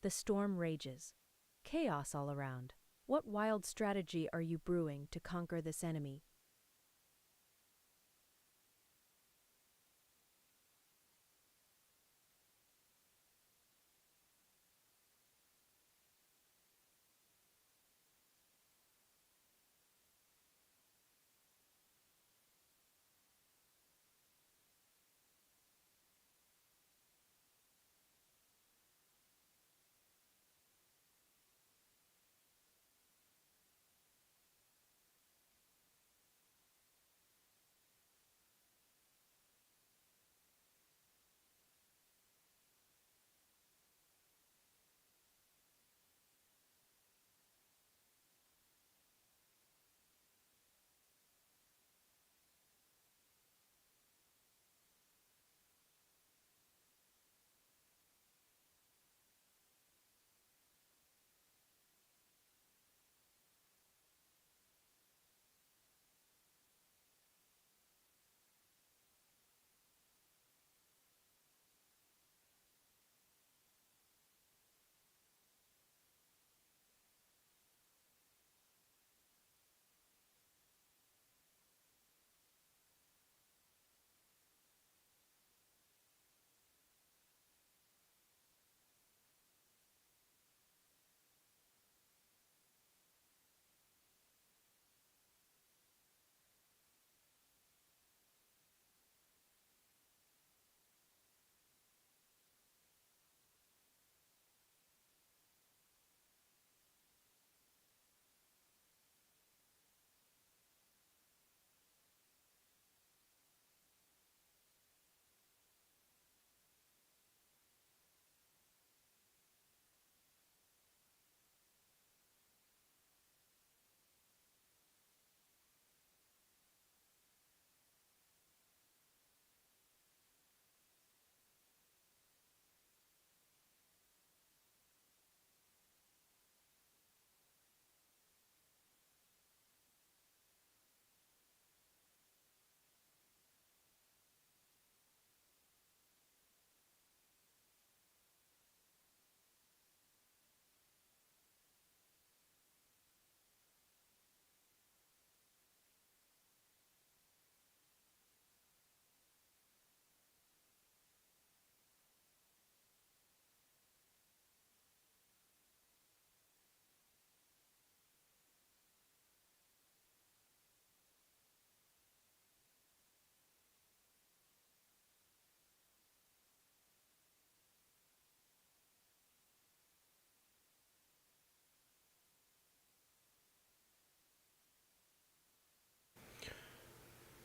The storm rages. Chaos all around. What wild strategy are you brewing to conquer this enemy?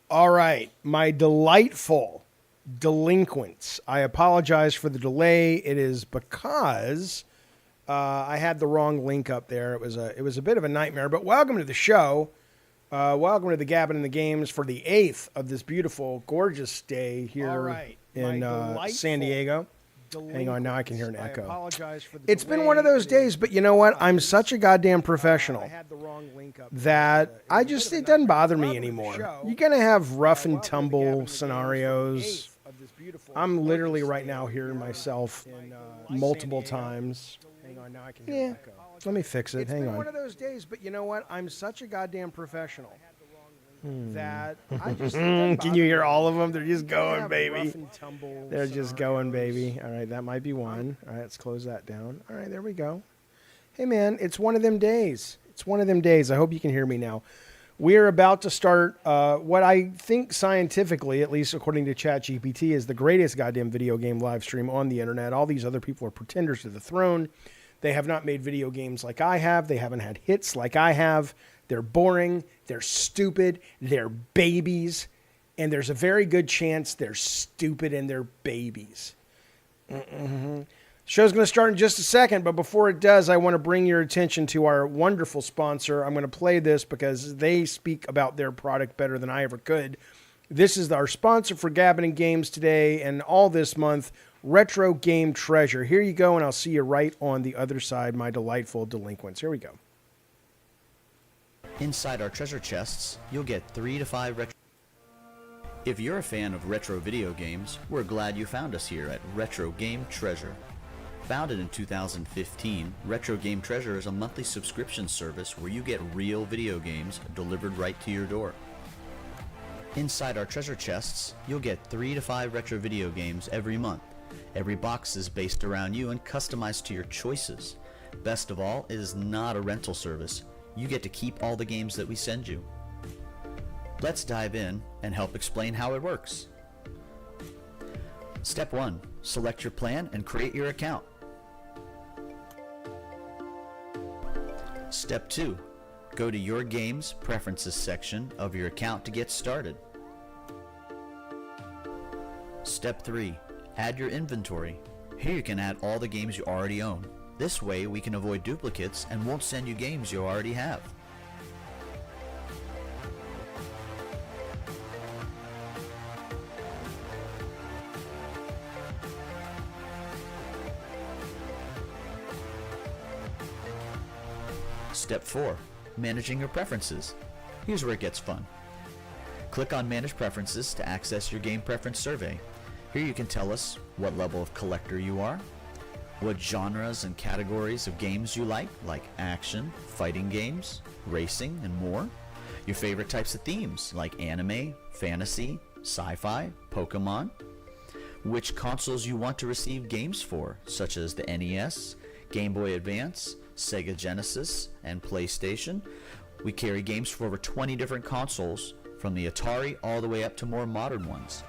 All right, my delightful delinquents. I apologize for the delay. It is because I had the wrong link up there. It was a bit of a nightmare. But welcome to the show. Welcome to the Gabbin and the Games for the 8th of this beautiful, gorgeous day here in San Diego. Hang on, now I can hear an echo. It's been one of those days, but you know what? I'm such a goddamn professional that it doesn't bother me anymore. You're going to have rough and tumble scenarios. I'm literally right now hearing myself multiple times. Hang on, now I can hear an echo. Let me fix it. Hang on. It's been one of those days, but you know what? I'm such a goddamn professional that can you hear all of them? They're just going, baby. They're just going, baby. All right, that might be one. All right, let's close that down. All right, there we go. Hey, man, it's one of them days. It's one of them days. I hope you can hear me now. We are about to start what I think scientifically, at least according to ChatGPT, is the greatest goddamn video game live stream on the internet. All these other people are pretenders to the throne. They have not made video games like I have. They haven't had hits like I have. They're boring, they're stupid, they're babies, and there's a very good chance they're stupid and they're babies. Show's going to start in just a second, but before it does, I want to bring your attention to our wonderful sponsor. I'm going to play this because they speak about their product better than I ever could. This is our sponsor for Gabbin and Games today and all this month, Retro Game Treasure. Here you go, and I'll see you right on the other side, my delightful delinquents. Here we go. Inside our treasure chests, you'll get 3 to 5 retro... If you're a fan of retro video games, we're glad you found us here at Retro Game Treasure. Founded in 2015, Retro Game Treasure is a monthly subscription service where you get real video games delivered right to your door. Inside our treasure chests, you'll get 3 to 5 retro video games every month. Every box is based around you and customized to your choices. Best of all, it is not a rental service. You get to keep all the games that we send you. Let's dive in and help explain how it works. Step 1. Select your plan and create your account. Step 2. Go to your game's preferences section of your account to get started. Step 3. Add your inventory. Here you can add all the games you already own. This way we can avoid duplicates and won't send you games you already have. Step 4. Managing your preferences. Here's where it gets fun. Click on Manage Preferences to access your game preference survey. Here you can tell us what level of collector you are, what genres and categories of games you like action, fighting games, racing, and more, your favorite types of themes like anime, fantasy, sci-fi, Pokemon, which consoles you want to receive games for, such as the NES, Game Boy Advance, Sega Genesis, and PlayStation. We carry games for over 20 different consoles, from the Atari all the way up to more modern ones.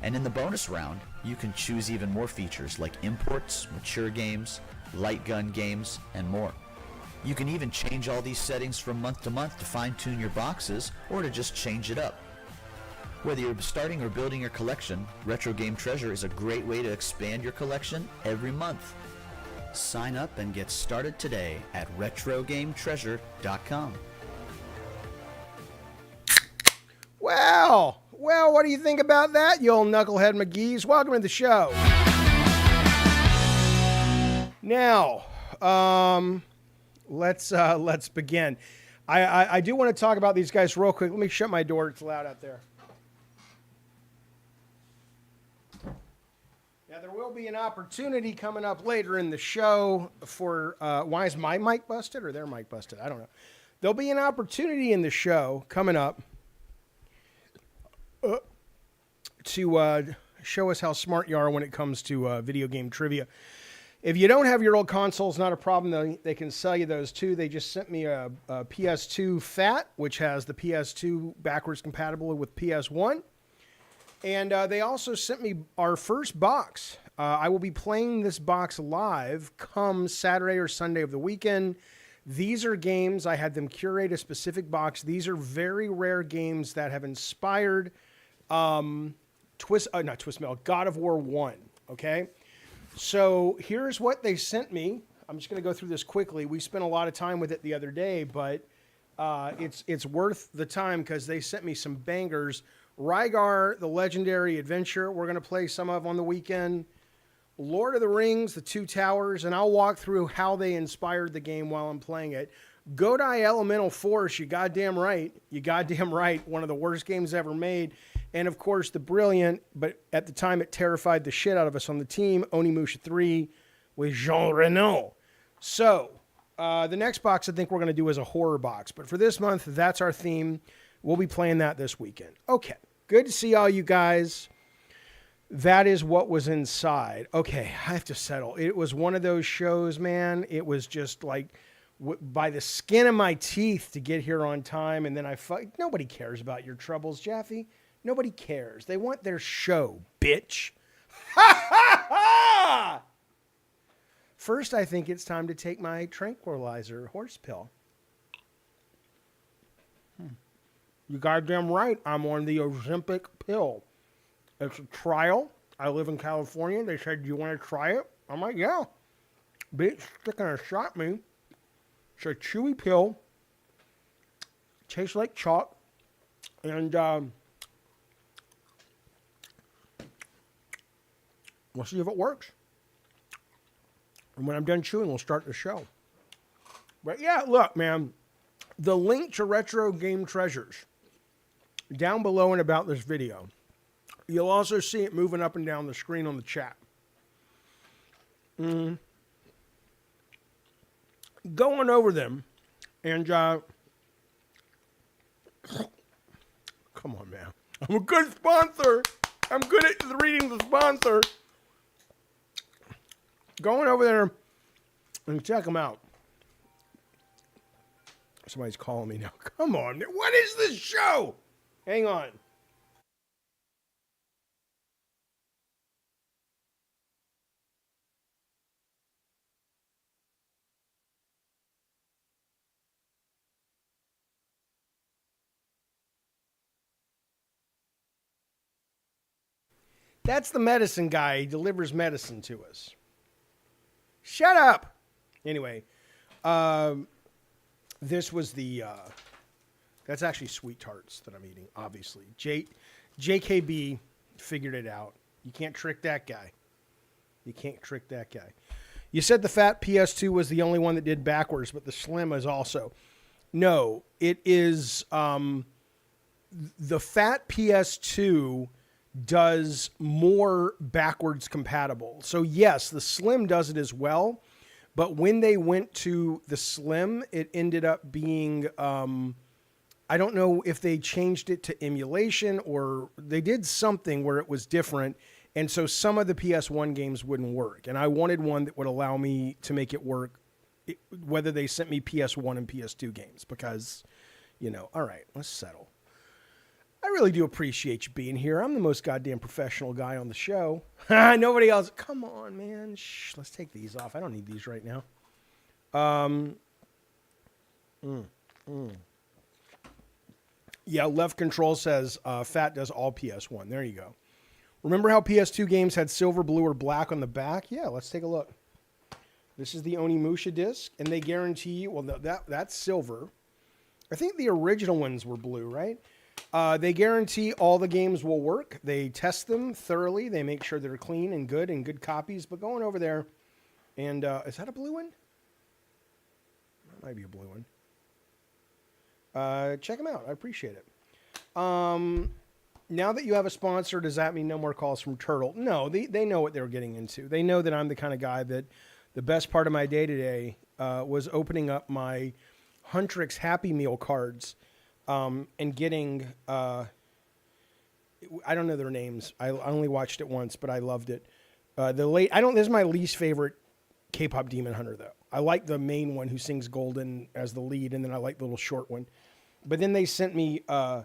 And in the bonus round, you can choose even more features like imports, mature games, light gun games, and more. You can even change all these settings from month to month to fine-tune your boxes or to just change it up. Whether you're starting or building your collection, Retro Game Treasure is a great way to expand your collection every month. Sign up and get started today at RetroGameTreasure.com. Well, what do you think about that, you old knucklehead McGee's? Welcome to the show. Now, let's begin. I do want to talk about these guys real quick. Let me shut my door. It's loud out there. Now, there will be an opportunity coming up later in the show for, why is my mic busted or their mic busted? I don't know. There'll be an opportunity in the show coming up to show us how smart you are when it comes to video game trivia. If you don't have your old consoles, not a problem. They can sell you those too. They just sent me a PS2 FAT, which has the PS2 backwards compatible with PS1. And they also sent me our first box. I will be playing this box live come Saturday or Sunday of the weekend. These are games. I had them curate a specific box. These are very rare games that have inspired God of War 1. Okay? So here's what they sent me. I'm just going to go through this quickly. We spent a lot of time with it the other day, but it's worth the time because they sent me some bangers. Rygar, the Legendary Adventure, we're going to play some of on the weekend. Lord of the Rings, The Two Towers, and I'll walk through how they inspired the game while I'm playing it. Godai Elemental Force, you goddamn right. One of the worst games ever made. And of course, the brilliant, but at the time it terrified the shit out of us on the team, Onimusha 3 with Jean Reno. So, the next box I think we're going to do is a horror box. But for this month, that's our theme. We'll be playing that this weekend. Okay, good to see all you guys. That is what was inside. Okay, I have to settle. It was one of those shows, man. It was just like by the skin of my teeth to get here on time. And then nobody cares about your troubles, Jaffe. Nobody cares. They want their show, bitch. Ha ha ha! First, I think it's time to take my tranquilizer horse pill. You goddamn right, I'm on the Ozempic pill. It's a trial. I live in California. They said, do you want to try it? I'm like, yeah. Bitch, sticking a shot me. It's a chewy pill. Tastes like chalk. And we'll see if it works. And when I'm done chewing, we'll start the show. But yeah, look, man. The link to Retro Game Treasures down below and about this video. You'll also see it moving up and down the screen on the chat. going over them, and come on, man. I'm a good sponsor. I'm good at reading the sponsor. Going over there and check them out. Somebody's calling me now. Come on. What is this show? Hang on. That's the medicine guy. He delivers medicine to us. Shut up. Anyway, this was the... that's actually sweet tarts that I'm eating, obviously. JKB figured it out. You can't trick that guy. You can't trick that guy. You said the fat PS2 was the only one that did backwards, but the slim is also. No, it is... the fat PS2 does more backwards compatible. So yes, the slim does it as well. But when they went to the slim, it ended up being... I don't know if they changed it to emulation or they did something where it was different. And so some of the PS1 games wouldn't work. And I wanted one that would allow me to make it work, whether they sent me PS1 and PS2 games. Because, all right, let's settle. I really do appreciate you being here. I'm the most goddamn professional guy on the show. Nobody else. Come on, man. Shh, let's take these off. I don't need these right now. Yeah, left control says fat does all PS1. There you go. Remember how PS2 games had silver, blue, or black on the back? Yeah, let's take a look. This is the Onimusha disc, and they guarantee, well, that's silver. I think the original ones were blue, right? They guarantee all the games will work. They test them thoroughly. They make sure they're clean and good copies. But going over there, and is that a blue one? That might be a blue one. Check them out. I appreciate it. Now that you have a sponsor, does that mean no more calls from Turtle? No, they know what they're getting into. They know that I'm the kind of guy that the best part of my day today was opening up my Huntrix Happy Meal cards and getting, I don't know their names. I only watched it once, but I loved it. This is my least favorite K-pop demon hunter, though. I like the main one who sings Golden as the lead, and then I like the little short one. But then they sent me I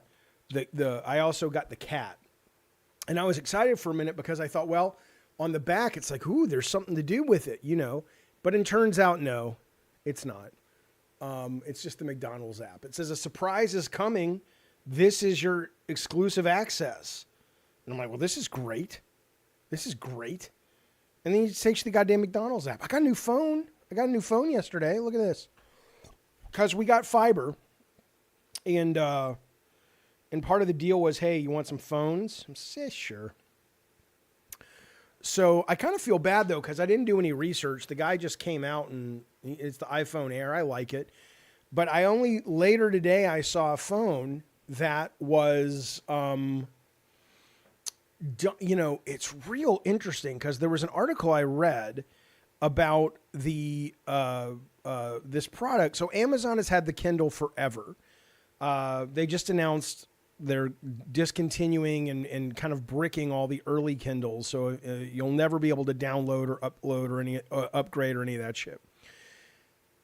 also got the cat. And I was excited for a minute because I thought, well, on the back, it's like, ooh, there's something to do with it, But it turns out, no, it's not. It's just the McDonald's app. It says a surprise is coming. This is your exclusive access. And I'm like, well, this is great. This is great. And then you take the goddamn McDonald's app. I got a new phone. I got a new phone yesterday. Look at this. Because we got fiber. And part of the deal was, hey, you want some phones? I said, sure. So I kind of feel bad, though, because I didn't do any research. The guy just came out, and it's the iPhone Air. I like it. But later today, I saw a phone that was, it's real interesting because there was an article I read about this product. So Amazon has had the Kindle forever. They just announced they're discontinuing and kind of bricking all the early Kindles. So you'll never be able to download or upload or any upgrade or any of that shit.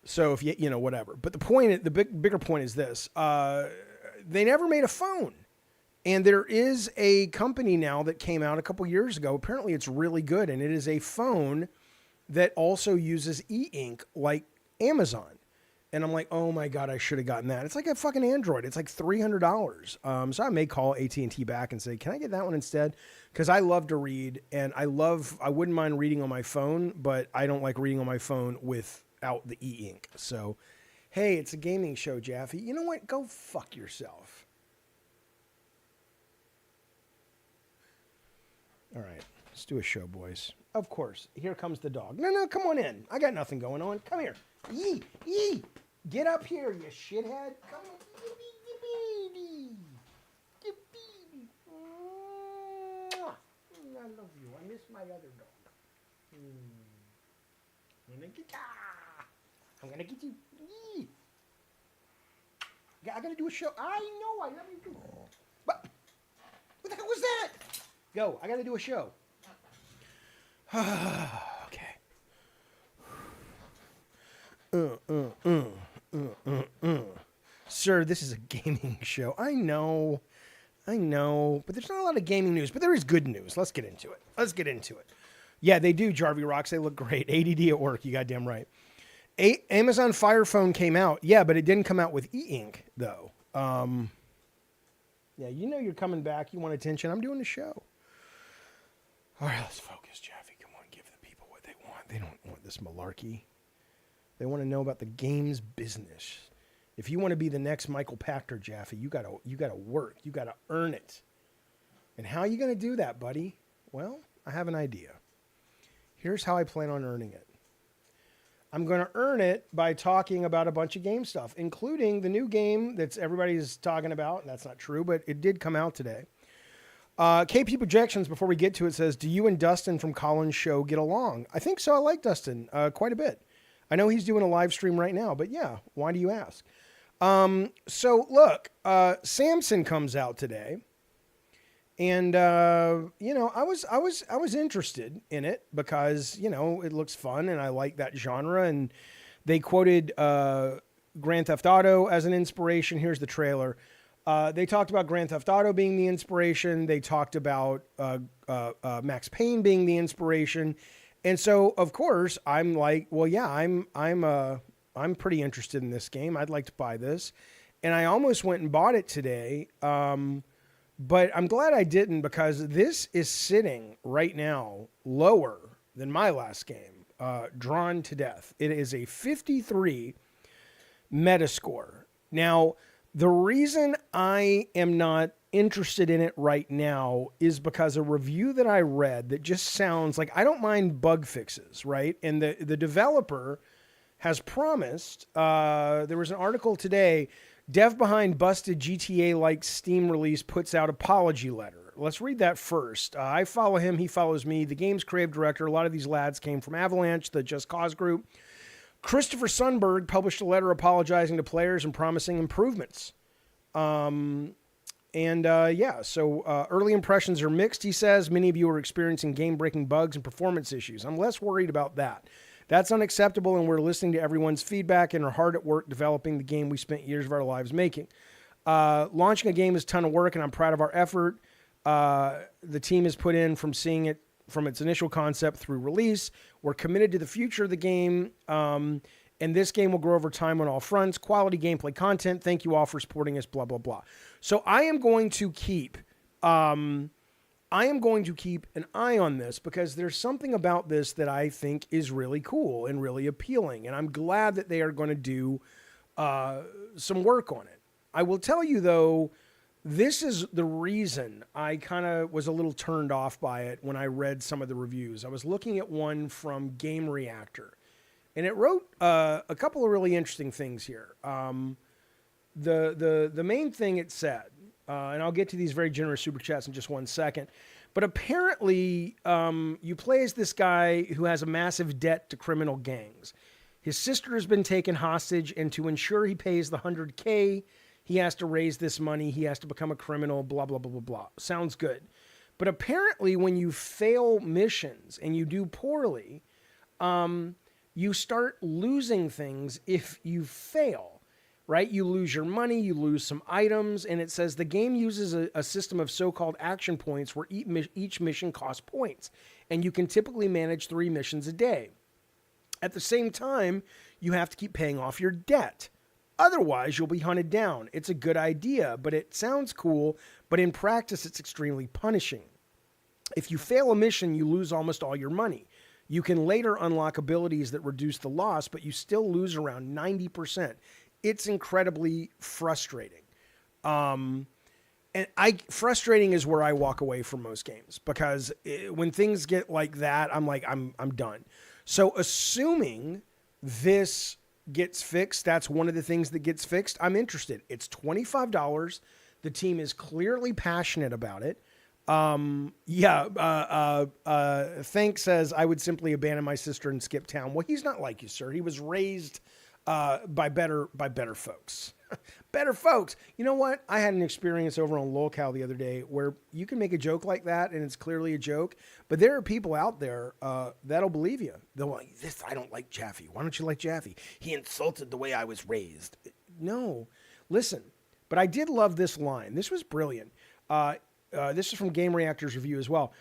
So if whatever. But the bigger point is this: they never made a phone, and there is a company now that came out a couple years ago. Apparently, it's really good, and it is a phone that also uses e-ink like Amazon. And I'm like, oh my God, I should have gotten that. It's like a fucking Android. It's like $300. So I may call AT&T back and say, can I get that one instead? Because I love to read, and I wouldn't mind reading on my phone, but I don't like reading on my phone without the e-ink. So, hey, it's a gaming show, Jaffe. You know what? Go fuck yourself. All right, let's do a show, boys. Of course. Here comes the dog. No, come on in. I got nothing going on. Come here. Yee. Get up here, you shithead. Come on. Yippee. I love you. I miss my other dog. I'm gonna get you. I gotta do a show. I know. I never do. What the hell was that? Go. I gotta do a show. Okay. Sir, this is a gaming show. I know, but there's not a lot of gaming news, but there is good news. Let's get into it. Yeah, they do, Jarvie Rocks. They look great. ADD at work, you goddamn right. Amazon Fire Phone came out. Yeah, but it didn't come out with e-ink, though. Yeah, you know you're coming back. You want attention. I'm doing the show. All right, let's focus, Jaffe. Come on, give the people what they want. They don't want this malarkey. They want to know about the game's business. If you want to be the next Michael Pachter, Jaffe, you gotta work. You gotta earn it. And how are you gonna do that, buddy? Well, I have an idea. Here's how I plan on earning it. I'm going to earn it by talking about a bunch of game stuff, including the new game that's everybody's talking about. And that's not true, but it did come out today. KP Projections, before we get to it, says, do you and Dustin from Colin's show get along? I think so. I like Dustin quite a bit. I know he's doing a live stream right now, but yeah, why do you ask? So look, Samson comes out today. And, you know, I was interested in it because, you know, it looks fun and I like that genre. And they quoted Grand Theft Auto as an inspiration. Here's the trailer. They talked about Grand Theft Auto being the inspiration. They talked about Max Payne being the inspiration. And so, of course, I'm like, well, yeah, I'm pretty interested in this game. I'd like to buy this. And I almost went and bought it today. But I'm glad I didn't because this is sitting right now lower than my last game, Drawn to Death. It is a 53 Metascore. Now, the reason I am not interested in it right now is because a review that I read that just sounds like I don't mind bug fixes, right? And the developer has promised, there was an article today, dev behind busted GTA-like Steam release puts out apology letter. Let's read that first. I follow him. He follows me. The game's creative director. A lot of these lads came from Avalanche, the Just Cause group. Christopher Sundberg published a letter apologizing to players and promising improvements. So early impressions are mixed, he says. Many of you are experiencing game-breaking bugs and performance issues. I'm less worried about that. That's unacceptable, and we're listening to everyone's feedback and are hard at work developing the game we spent years of our lives making. Launching a game is a ton of work, and I'm proud of our effort. The team has put in from seeing it from its initial concept through release. We're committed to the future of the game, and this game will grow over time on all fronts. Quality gameplay content. Thank you all for supporting us, blah, blah, blah. So I am going to keep an eye on this because there's something about this that I think is really cool and really appealing. And I'm glad that they are going to do some work on it. I will tell you, though, this is the reason I kind of was a little turned off by it when I read some of the reviews. I was looking at one from Game Reactor, and it wrote a couple of really interesting things here. The main thing it said, and I'll get to these very generous super chats in just one second. But apparently, you play as this guy who has a massive debt to criminal gangs. His sister has been taken hostage, and to ensure he pays the $100K, he has to raise this money. He has to become a criminal, blah, blah, blah, blah, blah. Sounds good. But apparently, when you fail missions and you do poorly, you start losing things if you fail. Right? You lose your money, you lose some items, and it says the game uses a system of so-called action points where each mission costs points, and you can typically manage 3 missions a day. At the same time, you have to keep paying off your debt. Otherwise, you'll be hunted down. It's a good idea, but it sounds cool, but in practice, it's extremely punishing. If you fail a mission, you lose almost all your money. You can later unlock abilities that reduce the loss, but you still lose around 90%. It's incredibly frustrating. Frustrating is where I walk away from most games because when things get like that, I'm like, I'm done. So assuming this gets fixed, that's one of the things that gets fixed. I'm interested. It's $25. The team is clearly passionate about it. Thank says I would simply abandon my sister and skip town. Well, he's not like you, sir. He was raised by better folks. Better folks. You know what? I had an experience over on Lolcow the other day where you can make a joke like that and it's clearly a joke, but there are people out there that'll believe you. They'll like, this, I don't like Jaffe. Why don't you like Jaffe? He insulted the way I was raised. No. Listen, but I did love this line. This was brilliant. This is from Game Reactor's review as well.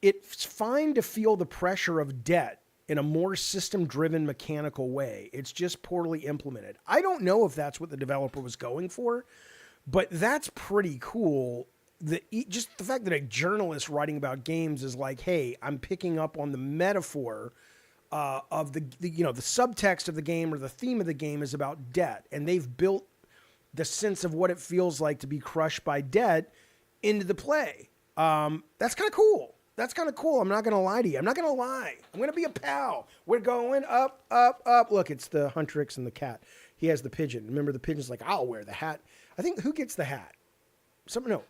It's fine to feel the pressure of debt in a more system-driven mechanical way. It's just poorly implemented. I don't know if that's what the developer was going for, but that's pretty cool. Just the fact that a journalist writing about games is like, hey, I'm picking up on the metaphor of the subtext of the game or the theme of the game is about debt, and they've built the sense of what it feels like to be crushed by debt into the play. That's kind of cool. That's kind of cool. I'm not going to lie to you. I'm not going to lie. I'm going to be a pal. We're going up, up, up. Look, it's the Huntrix and the cat. He has the pigeon. Remember, the pigeon's like, I'll wear the hat. I think, who gets the hat?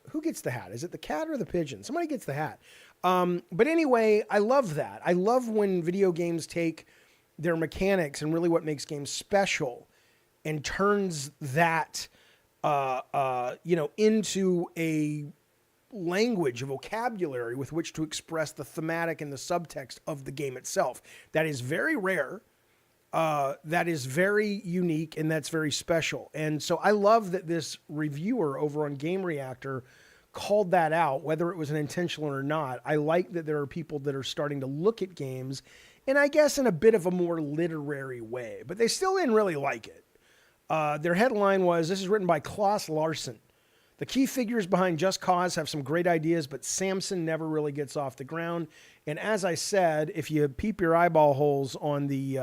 Who gets the hat? Is it the cat or the pigeon? Somebody gets the hat. But anyway, I love that. I love when video games take their mechanics and really what makes games special and turns that, into a language, a vocabulary with which to express the thematic and the subtext of the game itself. That is very rare. That is very unique, and that's very special. And so I love that this reviewer over on Game Reactor called that out, whether it was an intentional or not. I like that there are people that are starting to look at games, and I guess in a bit of a more literary way, but they still didn't really like it. Their headline was, this is written by Klaus Larson. The key figures behind Just Cause have some great ideas, but Samson never really gets off the ground. And as I said, if you peep your eyeball holes on the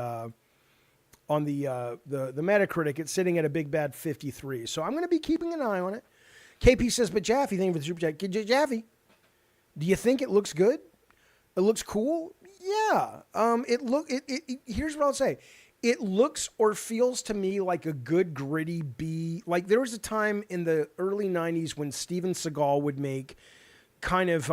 Metacritic, it's sitting at a big bad 53. So I'm going to be keeping an eye on it. KP says, but Jaffe, thank you for the super chat. Jaffe, do you think it looks good? It looks cool? Yeah. Here's what I'll say. It looks or feels to me like a good gritty B. Like there was a time in the early 90s when Steven Seagal would make kind of,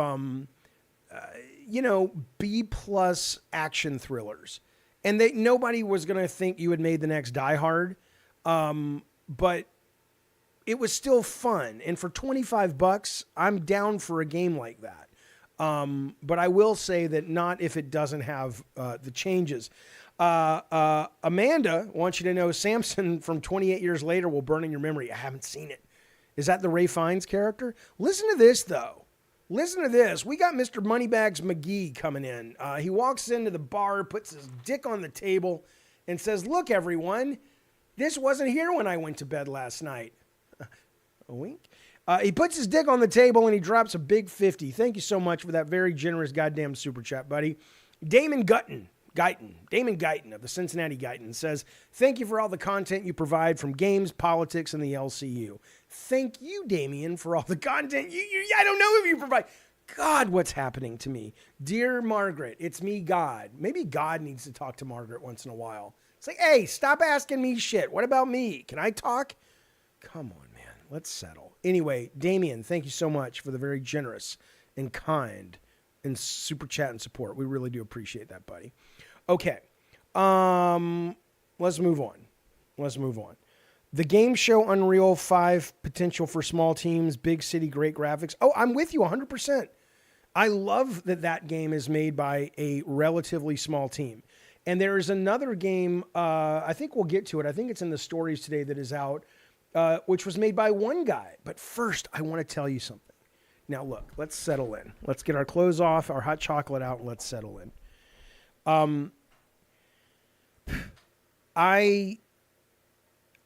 B plus action thrillers. And nobody was going to think you had made the next Die Hard. But it was still fun. And for $25, I'm down for a game like that. But I will say that not if it doesn't have the changes. Amanda wants you to know Samson from 28 years later will burn in your memory. I haven't seen it. Is that the Ray Fiennes character? Listen to this, though. Listen to this. We got Mr. Moneybags McGee coming in. He walks into the bar, puts his dick on the table, and says, look, everyone, this wasn't here when I went to bed last night. A wink. He puts his dick on the table, and he drops a big 50. Thank you so much for that very generous goddamn super chat, buddy. Damon Guyton of the Cincinnati Guyton says, thank you for all the content you provide from games, politics, and the LCU. Thank you, Damien, for all the content I don't know if you provide. God, what's happening to me? Dear Margaret, it's me, God. Maybe God needs to talk to Margaret once in a while. It's like, hey, stop asking me shit. What about me? Can I talk? Come on, man. Let's settle. Anyway, Damien, thank you so much for the very generous and kind and super chat and support. We really do appreciate that, buddy. Okay. Let's move on. The game show Unreal 5 potential for small teams, big city, great graphics. Oh, I'm with you 100%. I love that game is made by a relatively small team. And there is another game, I think we'll get to it. I think it's in the stories today that is out, which was made by one guy. But first, I want to tell you something. Now, look, let's settle in. Let's get our clothes off, our hot chocolate out, and let's settle in.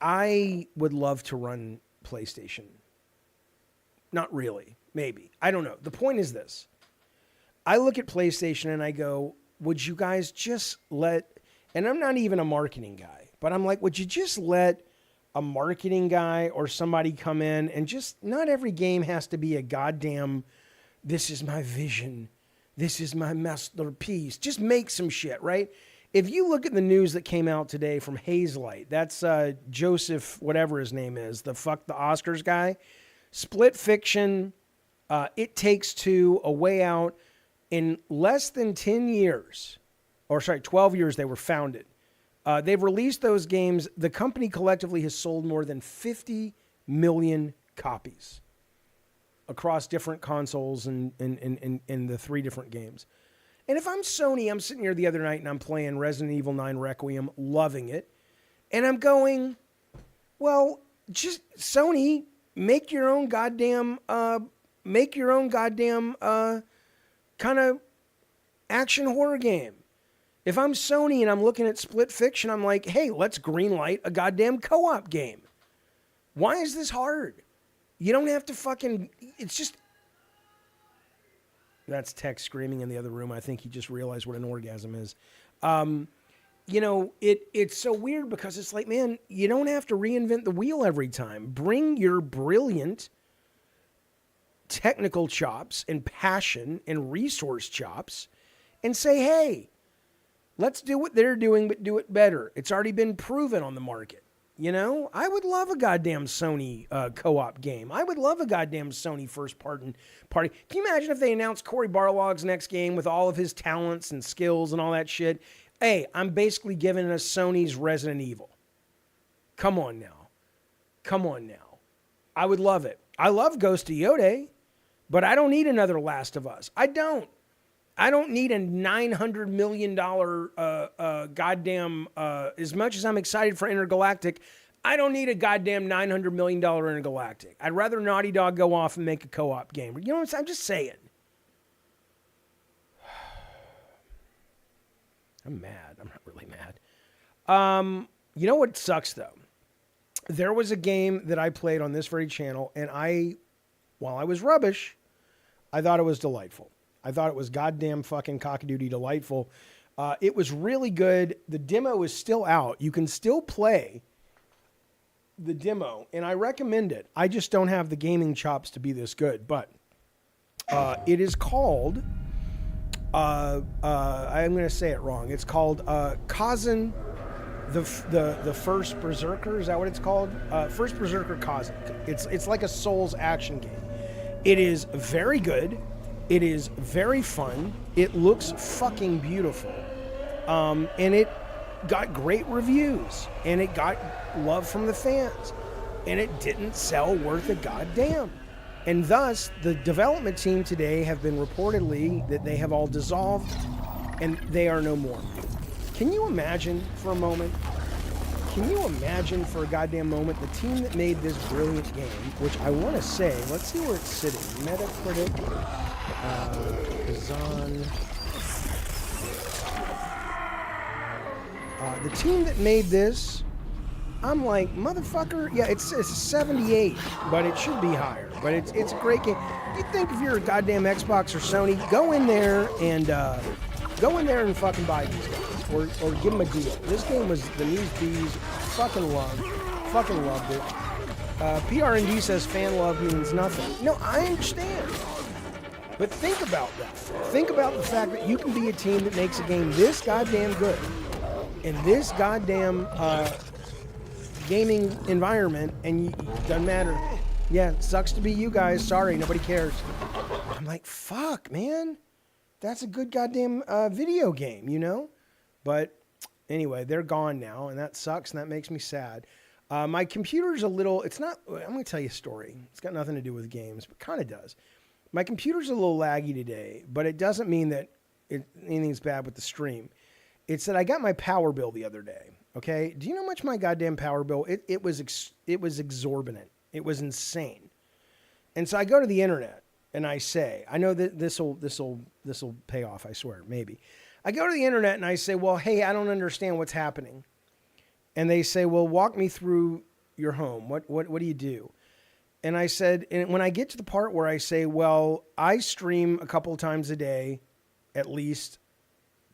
I would love to run PlayStation. Not really. Maybe. I don't know. The point is this. I look at PlayStation and I go, would you guys just and I'm not even a marketing guy, but I'm like, would you just let a marketing guy or somebody come in and just, not every game has to be a goddamn, this is my vision, this is my masterpiece. Just make some shit, right? If you look at the news that came out today from Hazelight, that's Joseph, whatever his name is, the fuck the Oscars guy, Split Fiction, It Takes Two, A Way Out, in less than 10 years, 12 years they were founded. They've released those games. The company collectively has sold more than 50 million copies across different consoles and in the 3 different games. And if I'm Sony, I'm sitting here the other night and I'm playing Resident Evil 9 Requiem, loving it. And I'm going, well, just Sony, make your own goddamn kind of action horror game. If I'm Sony and I'm looking at Split Fiction, I'm like, hey, let's greenlight a goddamn co-op game. Why is this hard? You don't have to fucking... It's just... That's Tex screaming in the other room. I think he just realized what an orgasm is. It's so weird because it's like, man, you don't have to reinvent the wheel every time. Bring your brilliant technical chops and passion and resource chops and say, hey, let's do what they're doing, but do it better. It's already been proven on the market. I would love a goddamn Sony co-op game. I would love a goddamn Sony first party. Can you imagine if they announced Cory Barlog's next game with all of his talents and skills and all that shit? Hey, I'm basically giving us Sony's Resident Evil. Come on now. I would love it. I love Ghost of Yode, but I don't need another Last of Us. I don't need a $900 million goddamn, as much as I'm excited for Intergalactic, I don't need a goddamn $900 million Intergalactic. I'd rather Naughty Dog go off and make a co-op game. You know what I'm saying? I'm just saying. I'm mad. I'm not really mad. You know what sucks, though? There was a game that I played on this very channel, and while I was rubbish, I thought it was delightful. I thought it was goddamn fucking cockadoodie delightful. It was really good. The demo is still out. You can still play the demo, and I recommend it. I just don't have the gaming chops to be this good, but it is called... I'm going to say it wrong. It's called Kazan, the First Berserker. Is that what it's called? First Berserker Kazan. It's like a Souls action game. It is very good. It is very fun. It looks fucking beautiful. And it got great reviews. And it got love from the fans. And it didn't sell worth a goddamn. And thus, the development team today have been reportedly that they have all dissolved and they are no more. Can you imagine for a moment? Can you imagine for a goddamn moment the team that made this brilliant game, which I want to say, let's see where it's sitting. Metacritic, Kazan. The team that made this, I'm like, motherfucker, yeah, it's a 78, but it should be higher. But it's a great game. You think if you're a goddamn Xbox or Sony, go in there and fucking buy these guys or give them a deal. This game was the News Bees fucking loved it. PRND says fan love means nothing. No, I understand. But think about that. Think about the fact that you can be a team that makes a game this goddamn good in this goddamn gaming environment, and it doesn't matter. Yeah, it sucks to be you guys. Sorry, nobody cares. I'm like, fuck, man. That's a good goddamn video game, But anyway, they're gone now, and that sucks, and that makes me sad. My computer's I'm going to tell you a story. It's got nothing to do with games, but kind of does. My computer's a little laggy today, but it doesn't mean that anything's bad with the stream. It's that I got my power bill the other day. Okay, do you know how much my goddamn power bill? It was exorbitant. It was insane. And so I go to the internet and I say, I know that this will pay off. I swear, maybe. I go to the internet and I say, well, hey, I don't understand what's happening. And they say, well, walk me through your home. What do you do? And I said, and when I get to the part where I say, well, I stream a couple of times a day, at least.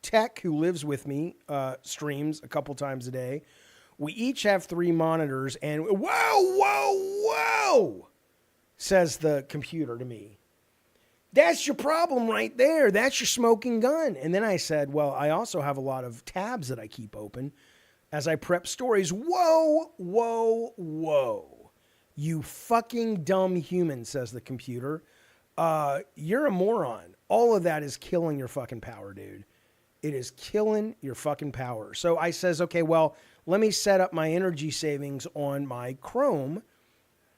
Tech, who lives with me, streams a couple times a day. We each have 3 monitors, and whoa, says the computer to me. That's your problem right there. That's your smoking gun. And then I said, well, I also have a lot of tabs that I keep open as I prep stories. Whoa. You fucking dumb human, says the computer. You're a moron. All of that is killing your fucking power, dude. It is killing your fucking power. So I says, okay, well, let me set up my energy savings on my Chrome,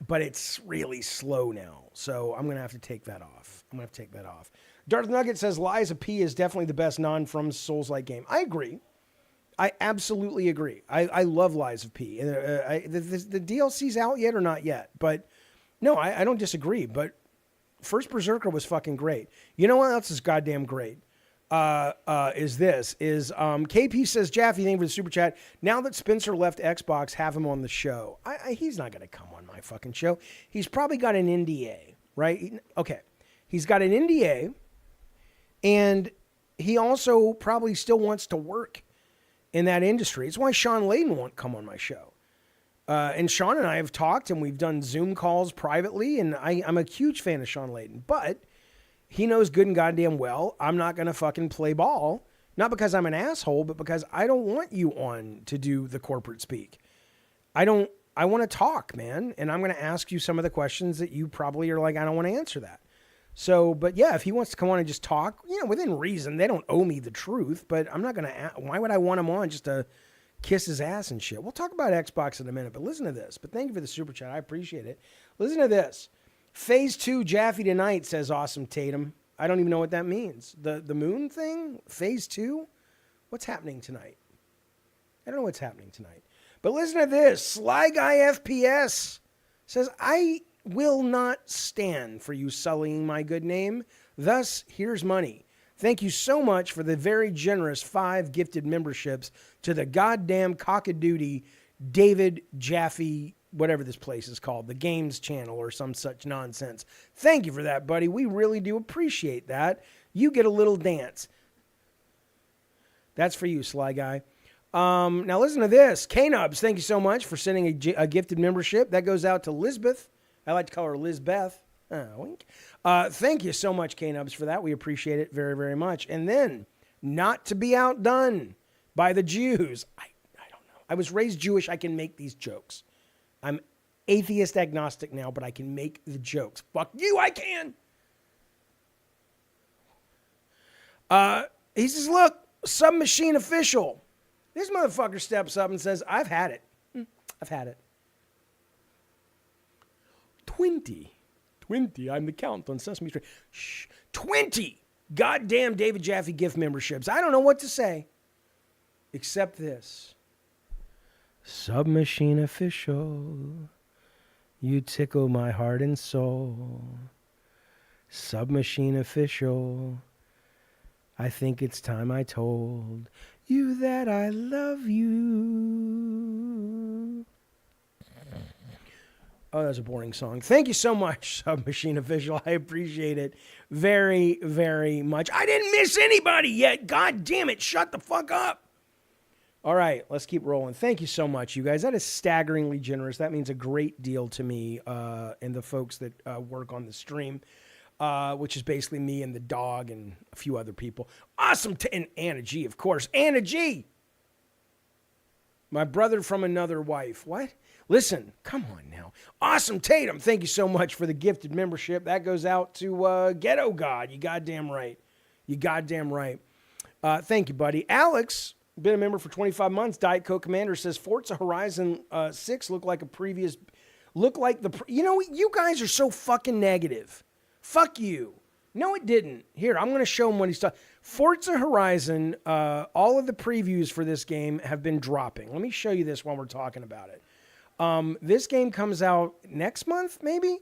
but it's really slow now. So I'm going to have to take that off. Darth Nugget says Lies of P is definitely the best non-From Souls-like game. I agree. I absolutely agree. I love Lies of P. The DLC's out yet or not yet? But no, I don't disagree. But First Berserker was fucking great. You know what else is goddamn great? KP says, Jaffe, thank you for the super chat. Now that Spencer left Xbox, have him on the show. He's not going to come on my fucking show. He's probably got an NDA, right? Okay. He's got an NDA, and he also probably still wants to work in that industry. It's why Sean Layden won't come on my show. And Sean and I have talked, and we've done Zoom calls privately, and I'm a huge fan of Sean Layden, but he knows good and goddamn well I'm not going to fucking play ball, not because I'm an asshole, but because I don't want you on to do the corporate speak. I want to talk, man, and I'm going to ask you some of the questions that you probably are like, I don't want to answer that. So, but yeah, if he wants to come on and just talk, within reason, they don't owe me the truth, but I'm not going to, why would I want him on just to kiss his ass and shit? We'll talk about Xbox in a minute, but listen to this. But thank you for the super chat. I appreciate it. Listen to this. Phase 2 Jaffe tonight, says Awesome Tatum. I don't even know what that means. The moon thing? Phase 2? What's happening tonight? I don't know what's happening tonight. But listen to this. Sly Guy FPS says, I will not stand for you sullying my good name. Thus, here's money. Thank you so much for the very generous 5 gifted memberships to the goddamn cockadoodie David Jaffe, whatever this place is called, the Games channel or some such nonsense. Thank you for that, buddy. We really do appreciate that. You get a little dance. That's for you, Sly Guy. Now listen to this. K-Nubs, thank you so much for sending a gifted membership. That goes out to Lisbeth. I like to call her Lizbeth. Wink. Thank you so much, K-Nubs, for that. We appreciate it very, very much. And then, not to be outdone by the Jews. I don't know. I was raised Jewish. I can make these jokes. I'm atheist agnostic now, but I can make the jokes. Fuck you, I can. He says, look, Submachine Official. This motherfucker steps up and says, I've had it. I've had it. 20. I'm the count on Sesame Street. Shh. 20 goddamn David Jaffe gift memberships. I don't know what to say except this. Submachine Official, you tickle my heart and soul. Submachine Official, I think it's time I told you that I love you. Oh, that's a boring song. Thank you so much, Submachine Official. I appreciate it very, very much. I didn't miss anybody yet. God damn it. Shut the fuck up. All right, let's keep rolling. Thank you so much, you guys. That is staggeringly generous. That means a great deal to me and the folks that work on the stream, which is basically me and the dog and a few other people. Awesome. And Anna G, of course. Anna G. My brother from another wife. What? Listen, come on now. Awesome Tatum, thank you so much for the gifted membership. That goes out to Ghetto God. You goddamn right. Thank you, buddy. Alex, been a member for 25 months. Diet Coke Commander says Forza Horizon 6 looked like you guys are so fucking negative. Fuck you. No, it didn't. Here, I'm going to show him what he's talking. Forza Horizon, all of the previews for this game have been dropping. Let me show you this while we're talking about it. This game comes out next month, maybe.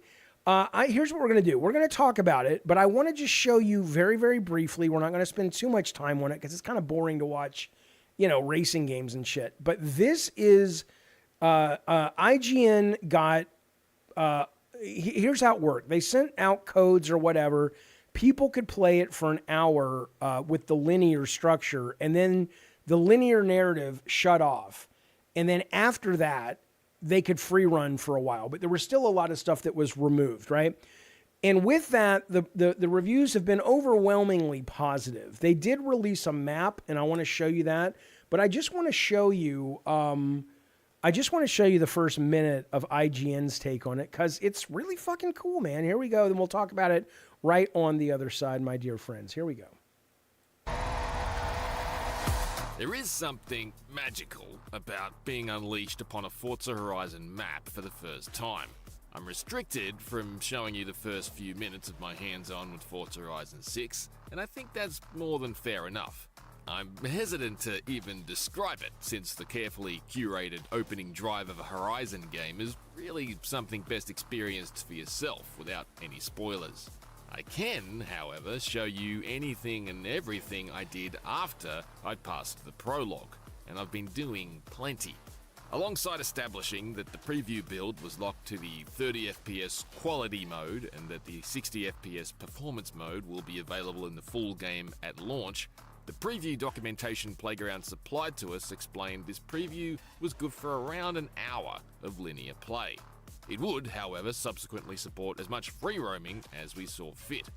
Here's what we're going to do. We're going to talk about it, but I want to just show you very, very briefly. We're not going to spend too much time on it because it's kind of boring to watch, racing games and shit. But this is IGN got. Here's how it worked. They sent out codes or whatever. People could play it for an hour with the linear structure, and then the linear narrative shut off. And then after that, they could free run for a while, but there was still a lot of stuff that was removed, right? And with that, the reviews have been overwhelmingly positive. They did release a map, and I want to show you that, but I just want to show you, the first minute of IGN's take on it, because it's really fucking cool, man. Here we go, then we'll talk about it right on the other side, my dear friends. Here we go. There is something magical about being unleashed upon a Forza Horizon map for the first time. I'm restricted from showing you the first few minutes of my hands-on with Forza Horizon 6, and I think that's more than fair enough. I'm hesitant to even describe it, since the carefully curated opening drive of a Horizon game is really something best experienced for yourself without any spoilers. I can, however, show you anything and everything I did after I'd passed the prologue, and I've been doing plenty. Alongside establishing that the preview build was locked to the 30 FPS quality mode and that the 60 FPS performance mode will be available in the full game at launch, the preview documentation Playground supplied to us explained this preview was good for around an hour of linear play. It would, however, subsequently support as much free roaming as we saw fit.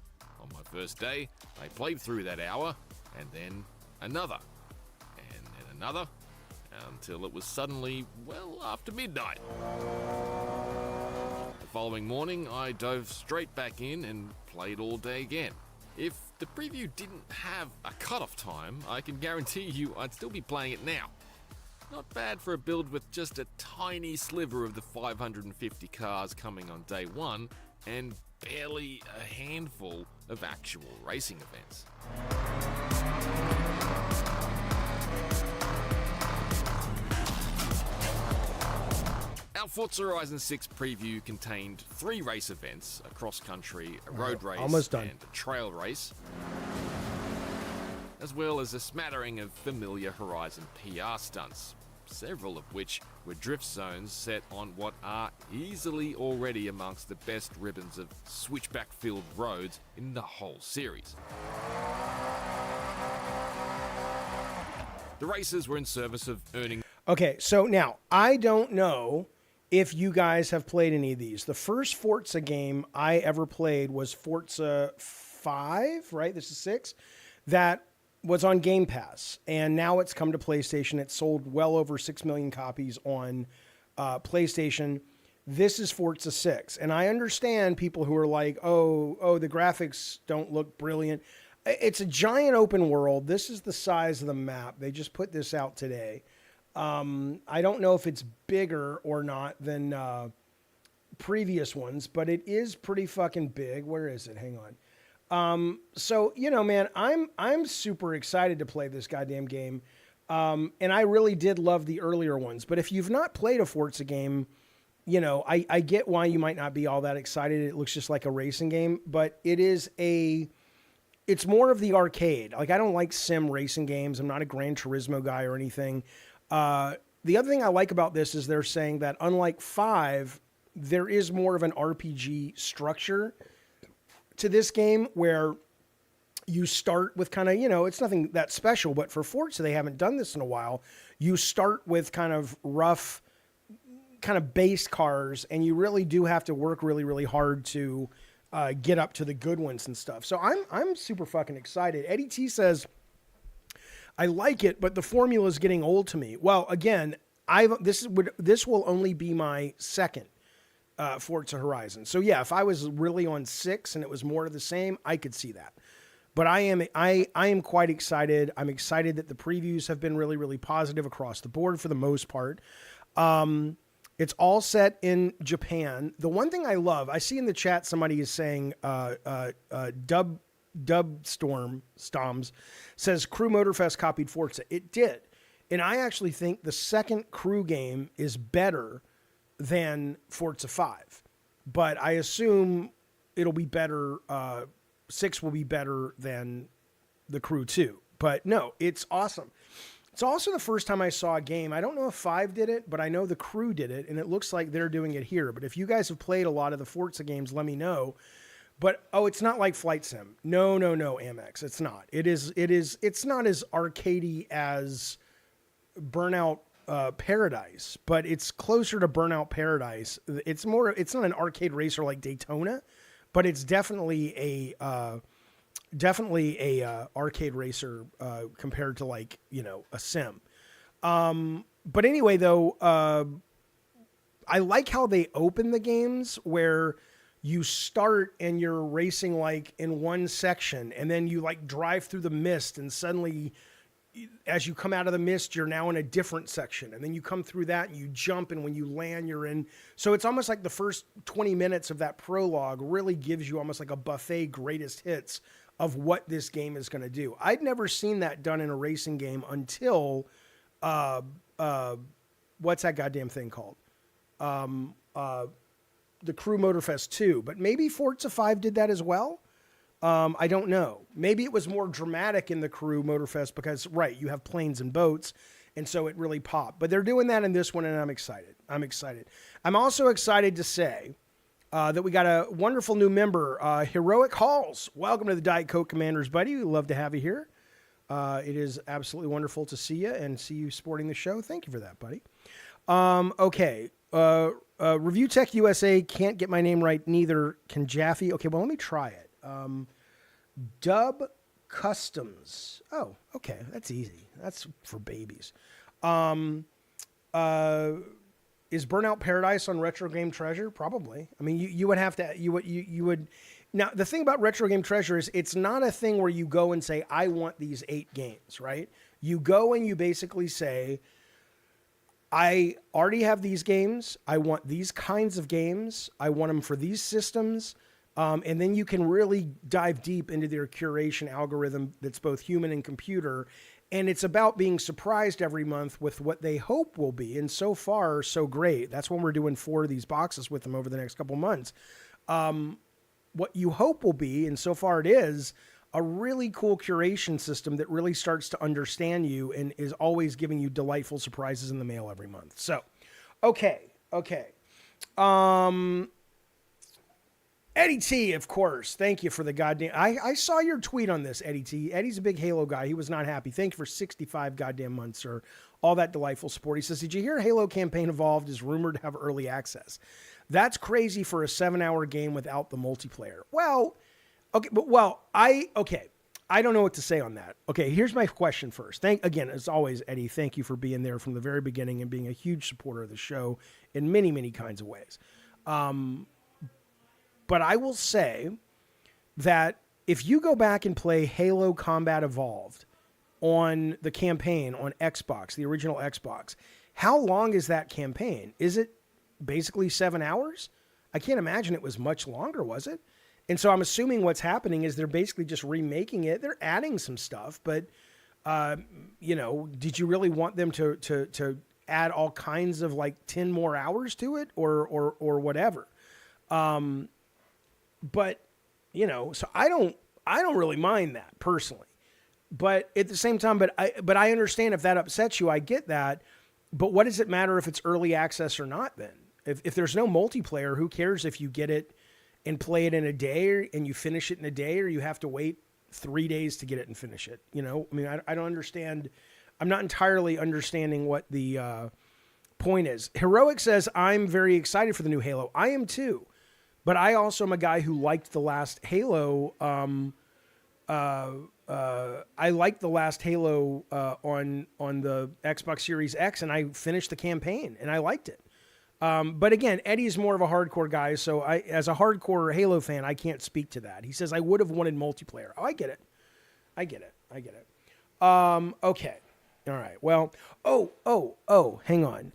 On my first day, I played through that hour, and then another, and then another, until it was suddenly well after midnight. The following morning, I dove straight back in and played all day again. If the preview didn't have a cutoff time, I can guarantee you I'd still be playing it now. Not bad for a build with just a tiny sliver of the 550 cars coming on day one, and barely a handful of actual racing events. Our Forza Horizon 6 preview contained 3 race events, a cross-country, a road race, and a trail race, as well as a smattering of familiar Horizon PR stunts, several of which were drift zones set on what are easily already amongst the best ribbons of switchback-filled roads in the whole series. The races were in service of earning... Okay, so now, I don't know if you guys have played any of these. The first Forza game I ever played was Forza 5, right? This is 6. That was on Game Pass, and now it's come to PlayStation. It's sold well over 6 million copies on PlayStation. This is Forza 6, and I understand people who are like, oh, the graphics don't look brilliant. It's a giant open world. This is the size of the map. They just put this out today. I don't know if it's bigger or not than previous ones, but it is pretty fucking big. Where is it? Hang on. So, you know, man, I'm super excited to play this goddamn game. And I really did love the earlier ones. But if you've not played a Forza game, you know, I get why you might not be all that excited. It looks just like a racing game, but it's more of the arcade. Like, I don't like sim racing games. I'm not a Gran Turismo guy or anything. The other thing I like about this is they're saying that unlike 5, there is more of an RPG structure to this game where you start with kind of, you know, it's nothing that special, but for Forza, they haven't done this in a while. You start with kind of rough, kind of base cars, and you really do have to work really, really hard to get up to the good ones and stuff. So I'm super fucking excited. Eddie T says, I like it, but the formula is getting old to me. Well, again, this will only be my second Forza Horizon. So yeah, if I was really on 6 and it was more of the same, I could see that. But I am quite excited. I'm excited that the previews have been really, really positive across the board for the most part. It's all set in Japan. The one thing I love, I see in the chat somebody is saying Storms says Crew Motorfest copied Forza. It did. And I actually think the second Crew game is better than Forza 5. But I assume it'll be better, 6 will be better than the Crew 2. But no, it's awesome. It's also the first time I saw a game. I don't know if 5 did it, but I know the Crew did it, and it looks like they're doing it here. But if you guys have played a lot of the Forza games, let me know. But, it's not like Flight Sim. No, Amex. It's not. It's not as arcadey as Burnout Paradise, but it's closer to Burnout Paradise. It's not an arcade racer like Daytona, but it's definitely a arcade racer compared to, like, you know, a sim. But anyway, though, I like how they open the games where you start and you're racing like in one section, and then you like drive through the mist, and suddenly as you come out of the mist, you're now in a different section. And then you come through that and you jump, and when you land, you're in. So it's almost like the first 20 minutes of that prologue really gives you almost like a buffet greatest hits of what this game is going to do. I'd never seen that done in a racing game until, what's that goddamn thing called? The Crew Motorfest 2. But maybe Forza 5 did that as well. I don't know. Maybe it was more dramatic in the Crew Motorfest because, right, you have planes and boats, and so it really popped. But they're doing that in this one, and I'm excited. I'm also excited to say that we got a wonderful new member, Heroic Halls. Welcome to the Diet Coke Commanders, buddy. We'd love to have you here. It is absolutely wonderful to see you and see you supporting the show. Thank you for that, buddy. Okay. Review Tech USA can't get my name right, neither can Jaffe. Okay, well, let me try it. Dub Customs. Oh, okay. That's easy. That's for babies. Is Burnout Paradise on Retro Game Treasure? Probably. I mean, you would have to, you would. Now, the thing about Retro Game Treasure is it's not a thing where you go and say, I want these 8 games, right? You go and you basically say, I already have these games. I want these kinds of games. I want them for these systems. And then you can really dive deep into their curation algorithm that's both human and computer. And it's about being surprised every month with what they hope will be. And so far, so great. That's when we're doing 4 of these boxes with them over the next couple months. What you hope will be, and so far it is, a really cool curation system that really starts to understand you and is always giving you delightful surprises in the mail every month. So, okay. Eddie T, of course. Thank you for the goddamn... I saw your tweet on this, Eddie T. Eddie's a big Halo guy. He was not happy. Thank you for 65 goddamn months, sir. All that delightful support. He says, did you hear Halo Campaign Evolved is rumored to have early access? That's crazy for a 7-hour game without the multiplayer. Well, okay, I don't know what to say on that. Okay, here's my question first. Again, as always, Eddie, thank you for being there from the very beginning and being a huge supporter of the show in many, many kinds of ways. But I will say that if you go back and play Halo Combat Evolved on the campaign on Xbox, the original Xbox, how long is that campaign? Is it basically 7 hours? I can't imagine it was much longer, was it? And so I'm assuming what's happening is they're basically just remaking it. They're adding some stuff, but, did you really want them to add all kinds of like 10 more hours to it or whatever? But, so I don't really mind that personally, but at the same time, but I understand if that upsets you, I get that. But what does it matter if it's early access or not then? If there's no multiplayer, who cares if you get it and play it in a day and you finish it in a day, or you have to wait 3 days to get it and finish it? I mean, I don't understand. I'm not entirely understanding what the point is. Heroic says, I'm very excited for the new Halo. I am too. But I also am a guy who liked the last Halo. I liked the last Halo on the Xbox Series X, and I finished the campaign, and I liked it. But again, Eddie's more of a hardcore guy, so as a hardcore Halo fan, I can't speak to that. He says, I would have wanted multiplayer. Oh, I get it. Okay. All right. Well, hang on.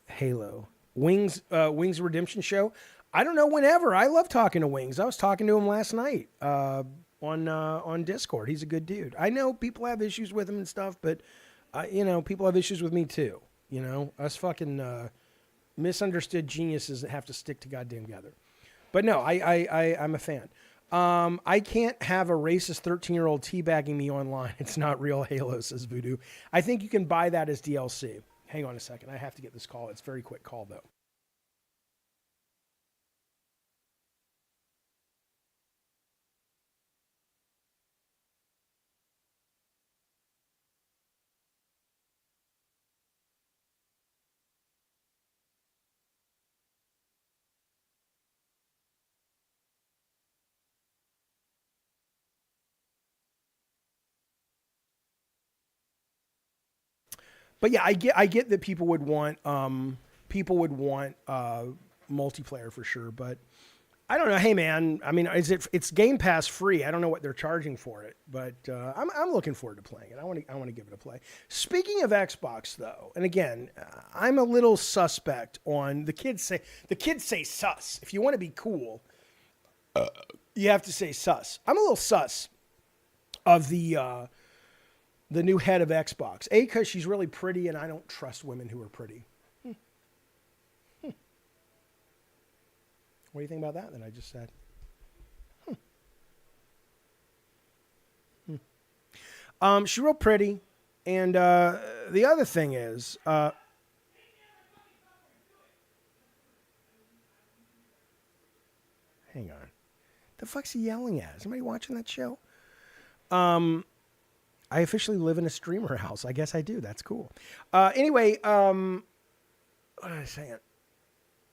Halo. Wings Redemption Show. I don't know, whenever. I love talking to Wings. I was talking to him last night on Discord. He's a good dude. I know people have issues with him and stuff, but people have issues with me too. Us fucking misunderstood geniuses that have to stick to goddamn together. But no, I'm a fan. I can't have a racist 13-year-old teabagging me online. It's not real Halo, says Voodoo. I think you can buy that as DLC. Hang on a second. I have to get this call. It's a very quick call, though. But yeah, I get that people would want multiplayer for sure, but I don't know. Hey, man. I mean, it's Game Pass free. I don't know what they're charging for it, but I'm looking forward to playing it. I want to give it a play. Speaking of Xbox, though, and again, I'm a little suspect on the kids say sus. If you want to be cool, you have to say sus. I'm a little sus of the new head of Xbox. A, because she's really pretty, and I don't trust women who are pretty. What do you think about that I just said? She's real pretty. And the other thing is... hang on. The fuck's he yelling at? Is somebody watching that show? I officially live in a streamer house. I guess I do. That's cool. Anyway, what was I saying?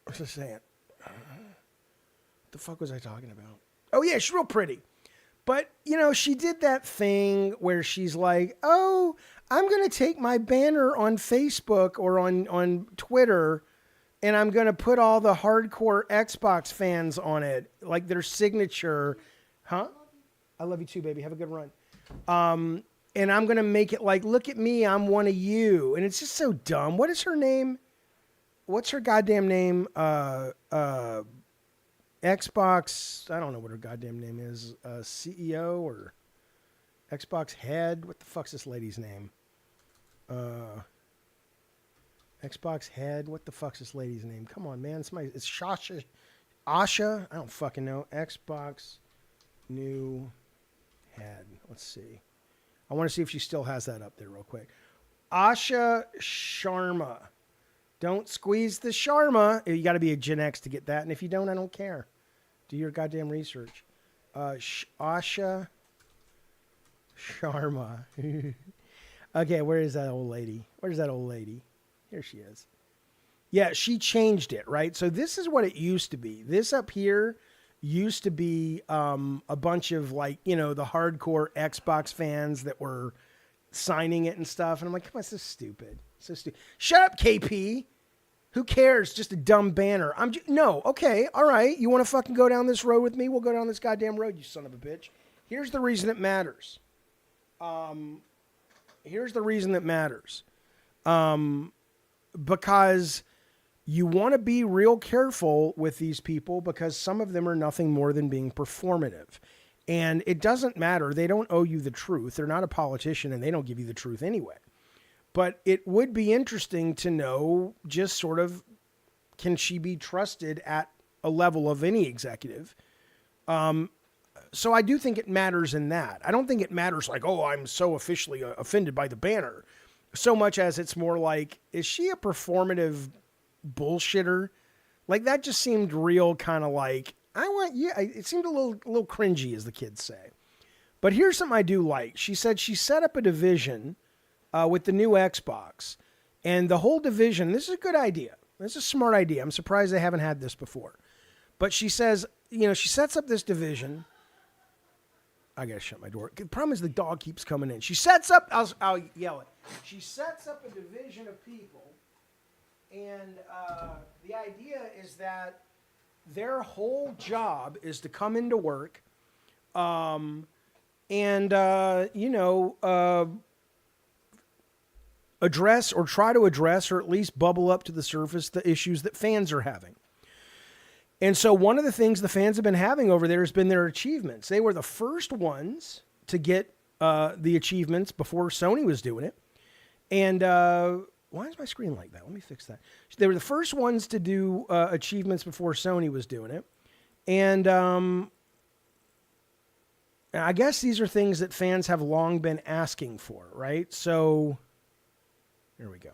What was I saying? The fuck was I talking about? Oh, yeah, she's real pretty. But, you know, she did that thing where she's like, oh, I'm going to take my banner on Facebook or on Twitter, and I'm going to put all the hardcore Xbox fans on it, like their signature. Huh? I love you too, baby. Have a good run. And I'm going to make it like, look at me, I'm one of you. And it's just so dumb. What is her name? What's her goddamn name? Xbox, I don't know what her goddamn name is, CEO or Xbox head. What the fuck's this lady's name? Xbox head. What the fuck's this lady's name? Come on, man. It's Shasha. Asha? I don't fucking know. Xbox new head. Let's see. I want to see if she still has that up there real quick. Asha Sharma. Don't squeeze the Sharma. You got to be a Gen X to get that. And if you don't, I don't care. Do your goddamn research. Asha Sharma. Okay, where is that old lady? Where's that old lady? Here she is. Yeah, she changed it, right? So this is what it used to be. This up here used to be a bunch of like, you know, the hardcore Xbox fans that were signing it and stuff. And I'm like, come on, it's so stupid. So stupid. Shut up, KP. Who cares? Just a dumb banner. No, okay, all right. You want to fucking go down this road with me? We'll go down this goddamn road, you son of a bitch. Here's the reason it matters. Because you want to be real careful with these people because some of them are nothing more than being performative. And it doesn't matter. They don't owe you the truth. They're not a politician and they don't give you the truth anyway. But it would be interesting to know just sort of, can she be trusted at a level of any executive? So I do think it matters in that. I don't think it matters like, oh, I'm so officially offended by the banner. So much as it's more like, is she a performative bullshitter? Like that just seemed real kind of like, it seemed a little cringy, as the kids say. But here's something I do like. She said she set up a division with the new Xbox. And the whole division, this is a good idea. This is a smart idea. I'm surprised they haven't had this before. But she says, you know, she sets up this division. I got to shut my door. The problem is the dog keeps coming in. She sets up, I'll yell it. She sets up a division of people. And the idea is that their whole job is to come into work address or try to address or at least bubble up to the surface the issues that fans are having. And so one of the things the fans have been having over there has been their achievements. They were the first ones to get the achievements before Sony was doing it. And why is my screen like that? Let me fix that. They were the first ones to do achievements before Sony was doing it. And I guess these are things that fans have long been asking for, right? So here we go.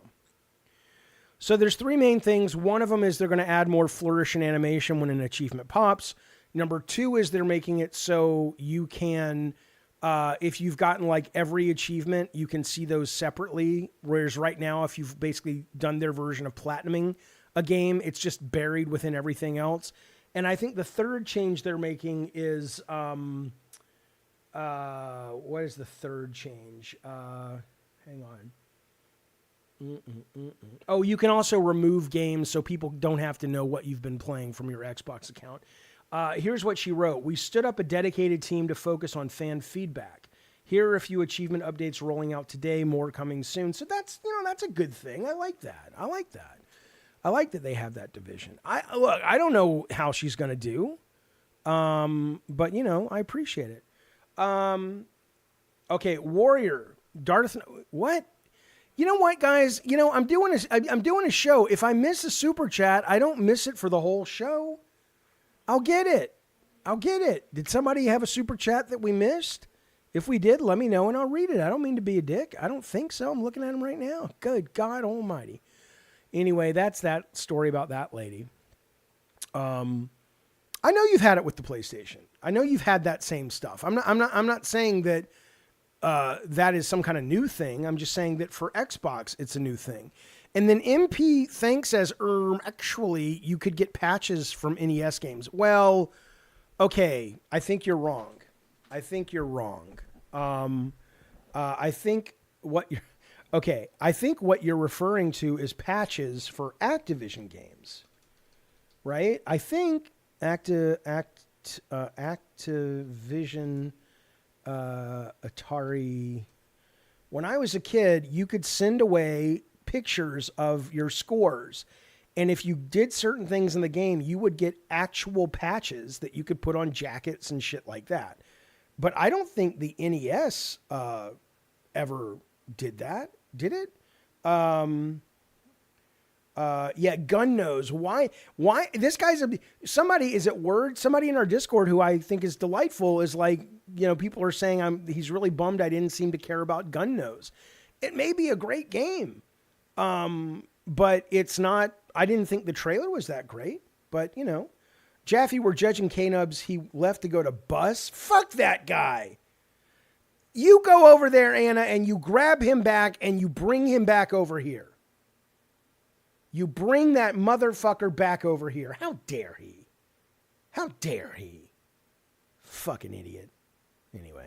So there's three main things. One of them is they're going to add more flourish and animation when an achievement pops. Number two is they're making it so you can, if you've gotten like every achievement, you can see those separately. Whereas right now, if you've basically done their version of platinuming a game, it's just buried within everything else. And I think the third change they're making is, what is the third change? Hang on. Oh, you can also remove games so people don't have to know what you've been playing from your Xbox account. Here's what she wrote. We stood up a dedicated team to focus on fan feedback. Here are a few achievement updates rolling out today, more coming soon. So that's a good thing. I like that. I like that they have that division. I don't know how she's going to do. But I appreciate it. Okay, Warrior, Darth, what? You know what, guys? I'm doing a show. If I miss a super chat, I don't miss it for the whole show. I'll get it. Did somebody have a super chat that we missed? If we did, let me know and I'll read it. I don't mean to be a dick. I don't think so. I'm looking at him right now. Good God Almighty. Anyway, that's that story about that lady. I know you've had it with the PlayStation. I know you've had that same stuff. I'm not saying that that is some kind of new thing. I'm just saying that for Xbox, it's a new thing. And then MP thinks as actually you could get patches from NES games. Well, okay, I think you're wrong. I think what you're referring to is patches for Activision games, right? I think Activision, Atari. When I was a kid, you could send away pictures of your scores. And if you did certain things in the game, you would get actual patches that you could put on jackets and shit like that. But I don't think the NES ever did that. Did it? Yeah, Gun Nose. Why? This guy's somebody is at Word. Somebody in our Discord who I think is delightful is like, people are saying he's really bummed I didn't seem to care about Gun Nose. It may be a great game, but it's not. I didn't think the trailer was that great. But Jaffe, we're judging K-Nubs. He left to go to Bus. Fuck that guy. You go over there, Anna, and you grab him back and you bring him back over here. You bring that motherfucker back over here. How dare he? How dare he? Fucking idiot. Anyway.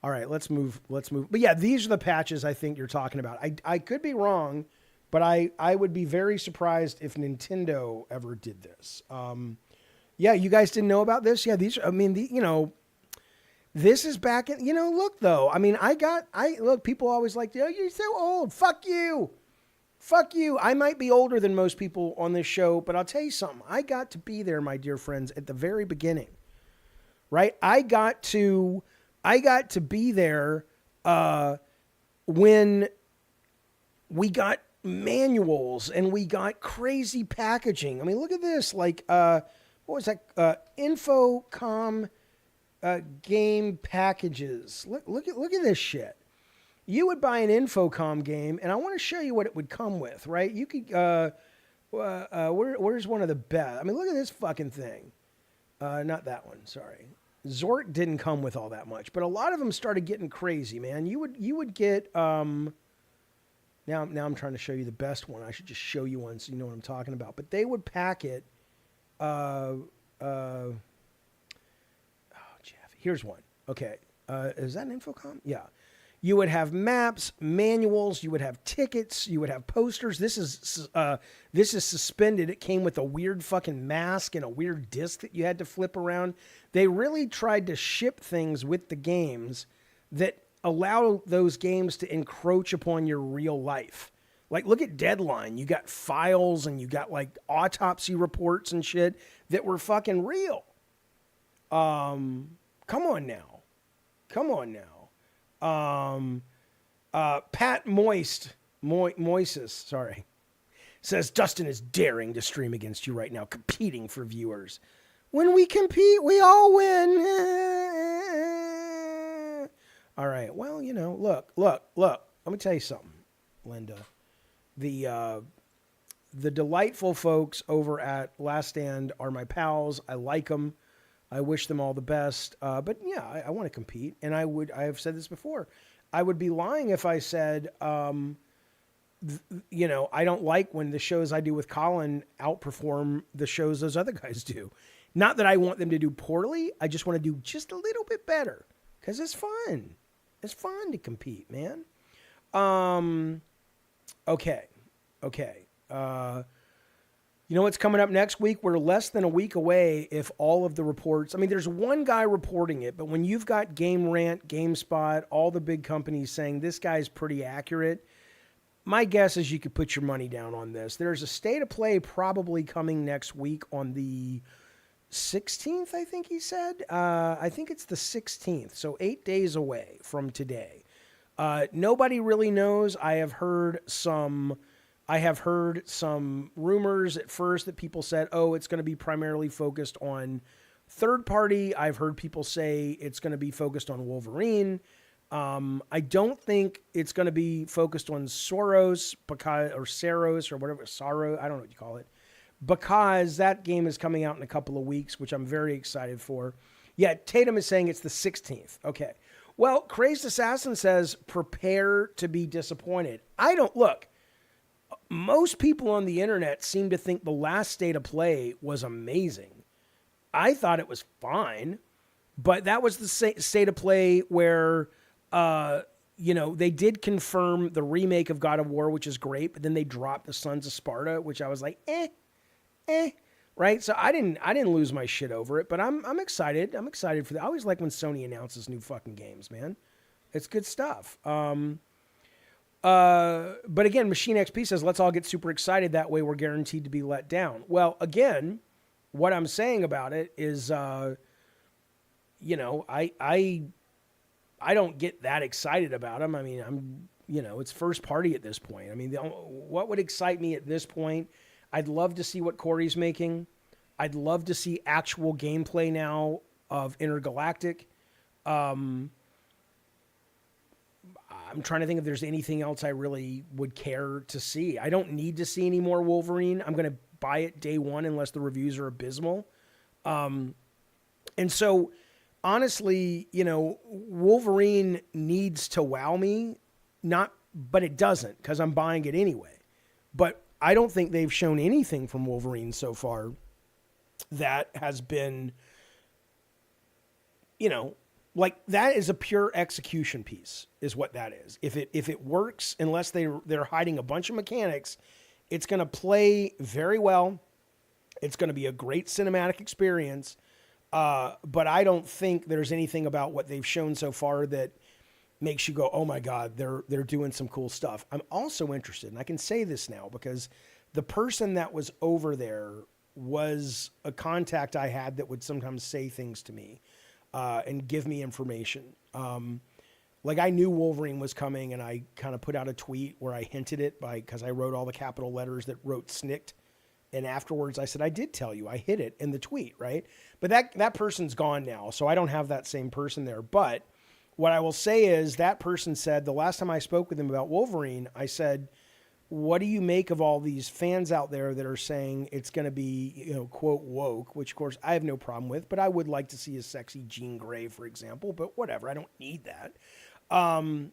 All right, let's move. But yeah, these are the patches I think you're talking about. I could be wrong, but I would be very surprised if Nintendo ever did this. Yeah, you guys didn't know about this? Yeah, this is back in, look though. Look, people always like, you're so old. Fuck you. Fuck you. I might be older than most people on this show, but I'll tell you something. I got to be there, my dear friends, at the very beginning, right? I got to be there when we got manuals and we got crazy packaging. I mean, look at this. Like, what was that? Infocom game packages. Look at this shit. You would buy an Infocom game, and I want to show you what it would come with, right? You could, where's one of the best? I mean, look at this fucking thing. Not that one, sorry. Zort didn't come with all that much, but a lot of them started getting crazy, man. You would get, now I'm trying to show you the best one. I should just show you one so you know what I'm talking about. But they would pack it, oh, Jeff, here's one. Okay, is that an Infocom? Yeah. You would have maps, manuals, you would have tickets, you would have posters. This is suspended. It came with a weird fucking mask and a weird disc that you had to flip around. They really tried to ship things with the games that allow those games to encroach upon your real life. Like, look at Deadline. You got files and you got like autopsy reports and shit that were fucking real. Come on now. Pat Moises, sorry, says Dustin is daring to stream against you right now, competing for viewers. When we compete, we all win. All right. Well, look. Let me tell you something, Linda. The delightful folks over at Last Stand are my pals. I like them. I wish them all the best. But yeah, I want to compete. And I have said this before. I would be lying if I said, I don't like when the shows I do with Colin outperform the shows those other guys do. Not that I want them to do poorly. I just want to do just a little bit better because it's fun. It's fun to compete, man. Okay. You know what's coming up next week? We're less than a week away if all of the reports... I mean, there's one guy reporting it, but when you've got Game Rant, GameSpot, all the big companies saying this guy's pretty accurate, my guess is you could put your money down on this. There's a state of play probably coming next week on the 16th, I think he said. I think it's the 16th, so 8 days away from today. Nobody really knows. I have heard some rumors at first that people said, oh, it's going to be primarily focused on third party. I've heard people say it's going to be focused on Wolverine. I don't think it's going to be focused on Soros or Saros or whatever, Sorrow, I don't know what you call it, because that game is coming out in a couple of weeks, which I'm very excited for. Yeah, Tatum is saying it's the 16th. Okay. Well, Crazed Assassin says, prepare to be disappointed. Look, most people on the internet seem to think the last state of play was amazing. I thought it was fine, but that was the state of play where, they did confirm the remake of God of War, which is great, but then they dropped the Sons of Sparta, which I was like, right? So I didn't lose my shit over it, but I'm excited. I'm excited for that. I always like when Sony announces new fucking games, man. It's good stuff. But again, Machine XP says, let's all get super excited. That way we're guaranteed to be let down. Well, again, what I'm saying about it is, I don't get that excited about them. I mean, it's first party at this point. I mean, what would excite me at this point? I'd love to see what Corey's making. I'd love to see actual gameplay now of Intergalactic. I'm trying to think if there's anything else I really would care to see. I don't need to see any more Wolverine. I'm going to buy it day one unless the reviews are abysmal. And so, honestly, Wolverine needs to wow me, but it doesn't because I'm buying it anyway. But I don't think they've shown anything from Wolverine so far that has been, like that is a pure execution piece is what that is. If it works, unless they're hiding a bunch of mechanics, it's going to play very well. It's going to be a great cinematic experience. But I don't think there's anything about what they've shown so far that makes you go, oh my God, they're doing some cool stuff. I'm also interested, and I can say this now because the person that was over there was a contact I had that would sometimes say things to me and give me information. Like I knew Wolverine was coming, and I kind of put out a tweet where I hinted it because I wrote all the capital letters that wrote snicked. And afterwards I said, I did tell you, I hit it in the tweet, right? But that person's gone now, so I don't have that same person there. But what I will say is that person said, the last time I spoke with him about Wolverine, I said, what do you make of all these fans out there that are saying it's going to be, quote, woke, which of course I have no problem with, but I would like to see a sexy Jean Grey, for example, but whatever. I don't need that.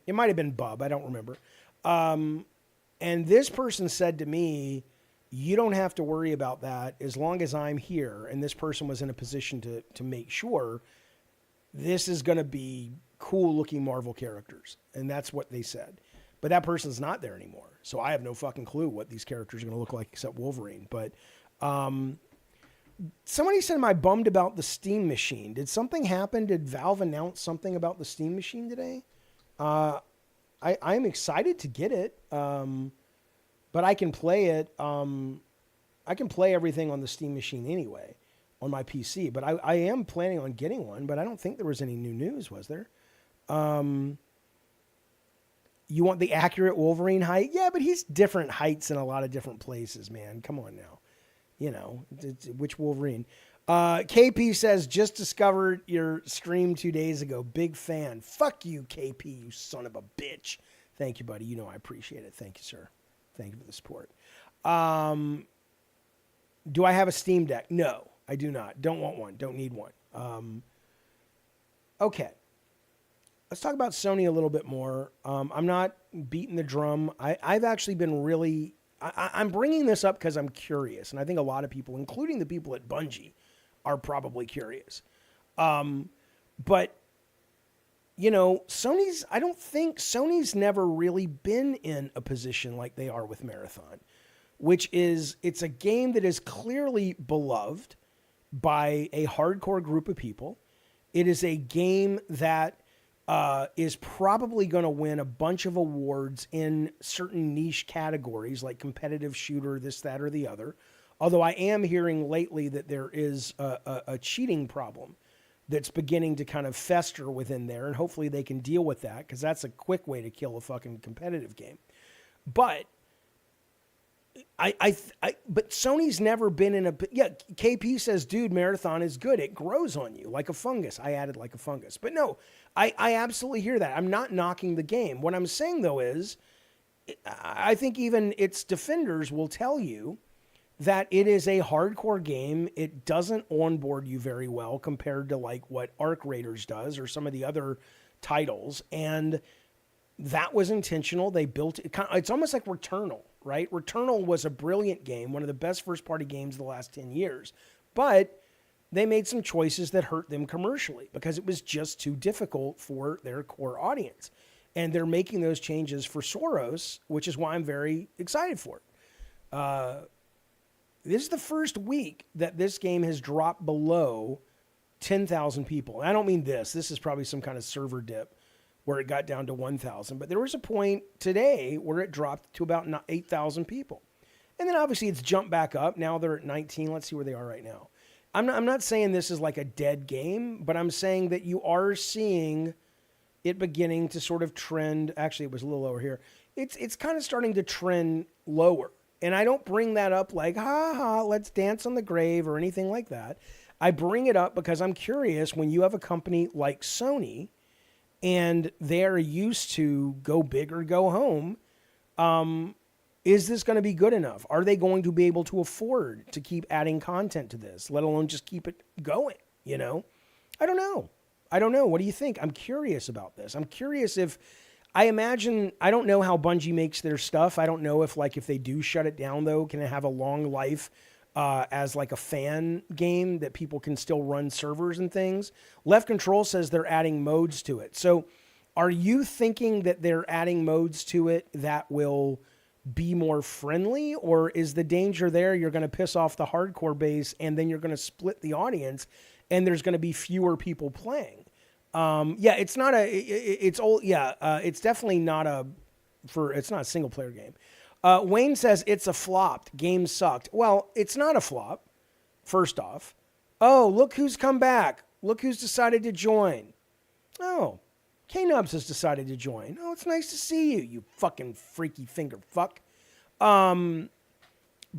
It might've been Bub. I don't remember. And this person said to me, you don't have to worry about that as long as I'm here. And this person was in a position to make sure this is going to be cool looking Marvel characters. And that's what they said. But that person's not there anymore. So I have no fucking clue what these characters are going to look like except Wolverine. But somebody said, am I bummed about the Steam machine? Did something happen? Did Valve announce something about the Steam machine today? I'm excited to get it. But I can play it. I can play everything on the Steam machine anyway on my PC. But I am planning on getting one. But I don't think there was any new news, was there? You want the accurate Wolverine height? Yeah, but he's different heights in a lot of different places, man. Come on now. Which Wolverine? KP says, just discovered your stream 2 days ago. Big fan. Fuck you, KP, you son of a bitch. Thank you, buddy. I appreciate it. Thank you, sir. Thank you for the support. Do I have a Steam Deck? No, I do not. Don't want one. Don't need one. Okay. Let's talk about Sony a little bit more. I'm not beating the drum. I've actually been really... I'm bringing this up because I'm curious, and I think a lot of people, including the people at Bungie, are probably curious. But... I don't think Sony's never really been in a position like they are with Marathon. which is it's a game that is clearly beloved by a hardcore group of people. It is a game that is probably going to win a bunch of awards in certain niche categories like competitive shooter, this, that, or the other. Although I am hearing lately that there is a cheating problem that's beginning to kind of fester within there, and hopefully they can deal with that, because that's a quick way to kill a fucking competitive game. But but Sony's never been in a... Yeah, KP says, dude, Marathon is good. It grows on you like a fungus. I added like a fungus. But no, I absolutely hear that. I'm not knocking the game. What I'm saying, though, is I think even its defenders will tell you that it is a hardcore game. It doesn't onboard you very well compared to like what Arc Raiders does or some of the other titles. And that was intentional. They built it. It's almost like Returnal, right? Returnal was a brilliant game, one of the best first-party games of the last 10 years. But they made some choices that hurt them commercially because it was just too difficult for their core audience. And they're making those changes for Soros, which is why I'm very excited for it. This is the first week that this game has dropped below 10,000 people. And I don't mean this. This is probably some kind of server dip where it got down to 1,000. But there was a point today where it dropped to about 8,000 people. And then obviously it's jumped back up. Now they're at 19. Let's see where they are right now. I'm not saying this is like a dead game, but I'm saying that you are seeing it beginning to sort of trend. Actually, it was a little lower here. It's kind of starting to trend lower. And I don't bring that up like, ha ha, let's dance on the grave or anything like that. I bring it up because I'm curious, when you have a company like Sony and they're used to go big or go home, is this going to be good enough? Are they going to be able to afford to keep adding content to this, let alone just keep it going? You know, I don't know. What do you think? I'm curious about this. I'm curious if... I imagine, I don't know how Bungie makes their stuff. I don't know if they do shut it down, though, can it have a long life as like a fan game that people can still run servers and things? Left Control says they're adding modes to it. So are you thinking that they're adding modes to it that will be more friendly? Or is the danger there you're going to piss off the hardcore base and then you're going to split the audience and there's going to be fewer people playing? It's not it's definitely not it's not a single player game. Wayne says it's a flop. Game sucked. Well, it's not a flop. First off, oh, look who's come back. Look who's decided to join. Oh, K-Nubs has decided to join. Oh, it's nice to see you, you fucking freaky finger fuck. But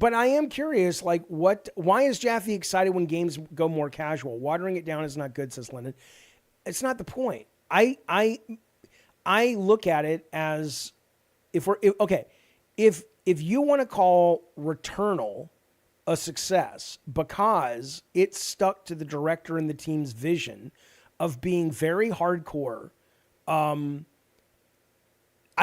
I am curious, why is Jaffe excited when games go more casual? Watering it down is not good, says Lennon. It's not the point. I look at it as if you want to call Returnal a success because it stuck to the director and the team's vision of being very hardcore, I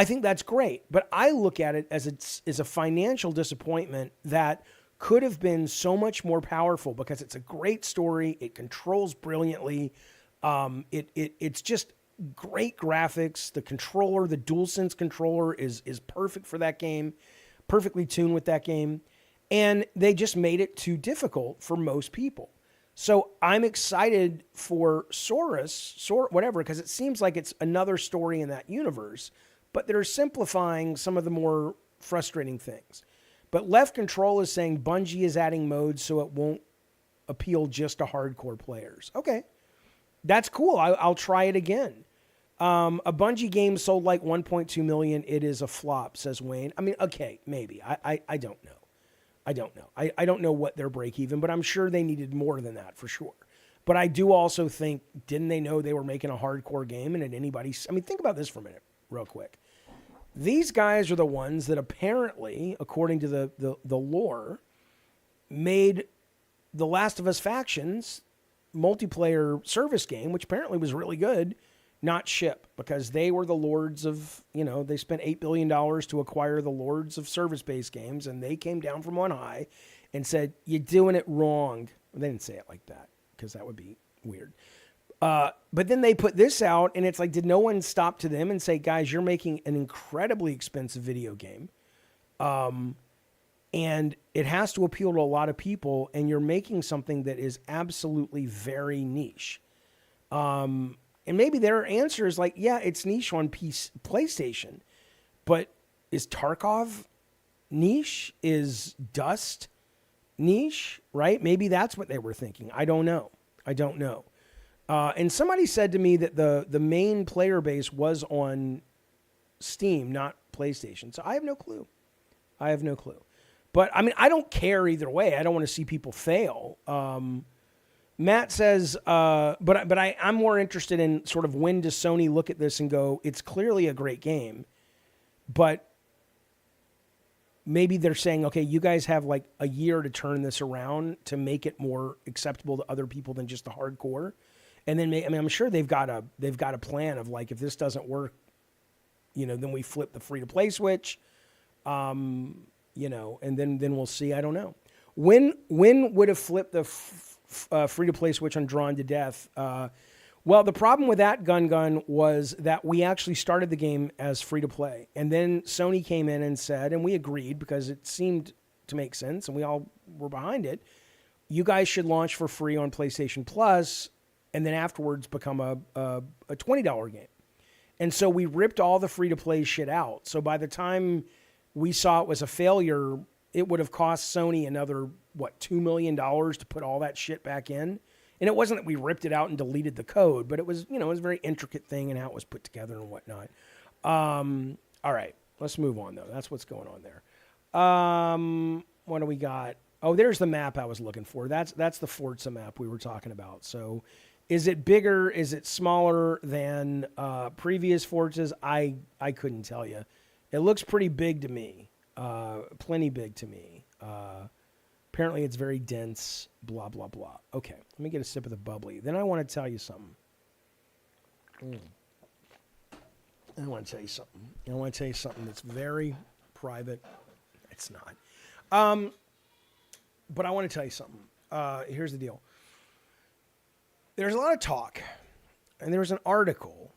think that's great. But I look at it as a financial disappointment that could have been so much more powerful because it's a great story. It controls brilliantly. It's just great graphics. The controller, the DualSense controller is perfect for that game, perfectly tuned with that game. And they just made it too difficult for most people. So I'm excited for whatever, because it seems like it's another story in that universe, but they're simplifying some of the more frustrating things. But Left Control is saying Bungie is adding modes so it won't appeal just to hardcore players. Okay. That's cool. I'll try it again. A Bungie game sold like 1.2 million. It is a flop, says Wayne. I mean, okay, maybe. I don't know. I don't know what their break even, but I'm sure they needed more than that for sure. But I do also think, didn't they know they were making a hardcore game? And think about this for a minute, real quick. These guys are the ones that apparently, according to the lore, made the Last of Us Factions multiplayer service game, which apparently was really good, not ship, because they were the lords of, they spent $8 billion to acquire the lords of service-based games, and they came down from on high and said, you're doing it wrong. Well, they didn't say it like that, because that would be weird. But then they put this out, and it's like, did no one stop to them and say, guys, you're making an incredibly expensive video game, And it has to appeal to a lot of people, and you're making something that is absolutely very niche. And maybe their answer is like, yeah, it's niche on PlayStation, but is Tarkov niche? Is Dust niche? Right? Maybe that's what they were thinking. I don't know. And somebody said to me that the main player base was on Steam, not PlayStation. So I have no clue. But I mean, I don't care either way. I don't want to see people fail. Matt says, but I'm more interested in sort of when does Sony look at this and go, it's clearly a great game, but maybe they're saying, okay, you guys have like a year to turn this around to make it more acceptable to other people than just the hardcore. And then, I'm sure they've got a plan of like, if this doesn't work, then we flip the free to play switch. And then we'll see. I don't know. When would have flipped the free to play switch on Drawn to Death? Well, the problem with that Gun was that we actually started the game as free to play, and then Sony came in and said, and we agreed because it seemed to make sense, and we all were behind it. You guys should launch for free on PlayStation Plus, and then afterwards become a $20 game. And so we ripped all the free to play shit out. So by the time we saw it was a failure, it would have cost Sony another, $2 million to put all that shit back in. And it wasn't that we ripped it out and deleted the code, but it was, it was a very intricate thing and how it was put together and whatnot. All right, let's move on though. That's what's going on there. What do we got? Oh, there's the map I was looking for. That's the Forza map we were talking about. So is it bigger? Is it smaller than previous Forzas? I couldn't tell you. It looks pretty big to me. Plenty big to me. Apparently it's very dense, blah, blah, blah. Okay, let me get a sip of the bubbly. Then I want to tell you something. I want to tell you something that's very private. It's not. But I want to tell you something. Here's the deal. There's a lot of talk, and there was an article.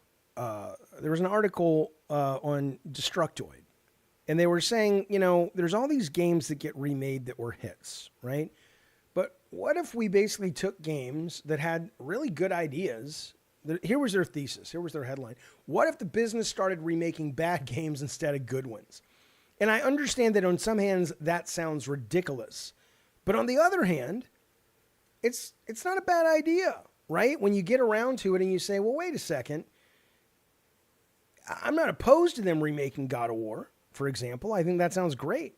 On Destructoid. And they were saying, there's all these games that get remade that were hits, right? But what if we basically took games that had really good ideas? Here was their thesis. Here was their headline. What if the business started remaking bad games instead of good ones? And I understand that on some hands that sounds ridiculous. But on the other hand, it's not a bad idea, right? When you get around to it and you say, well, wait a second. I'm not opposed to them remaking God of War, for example. I think that sounds great.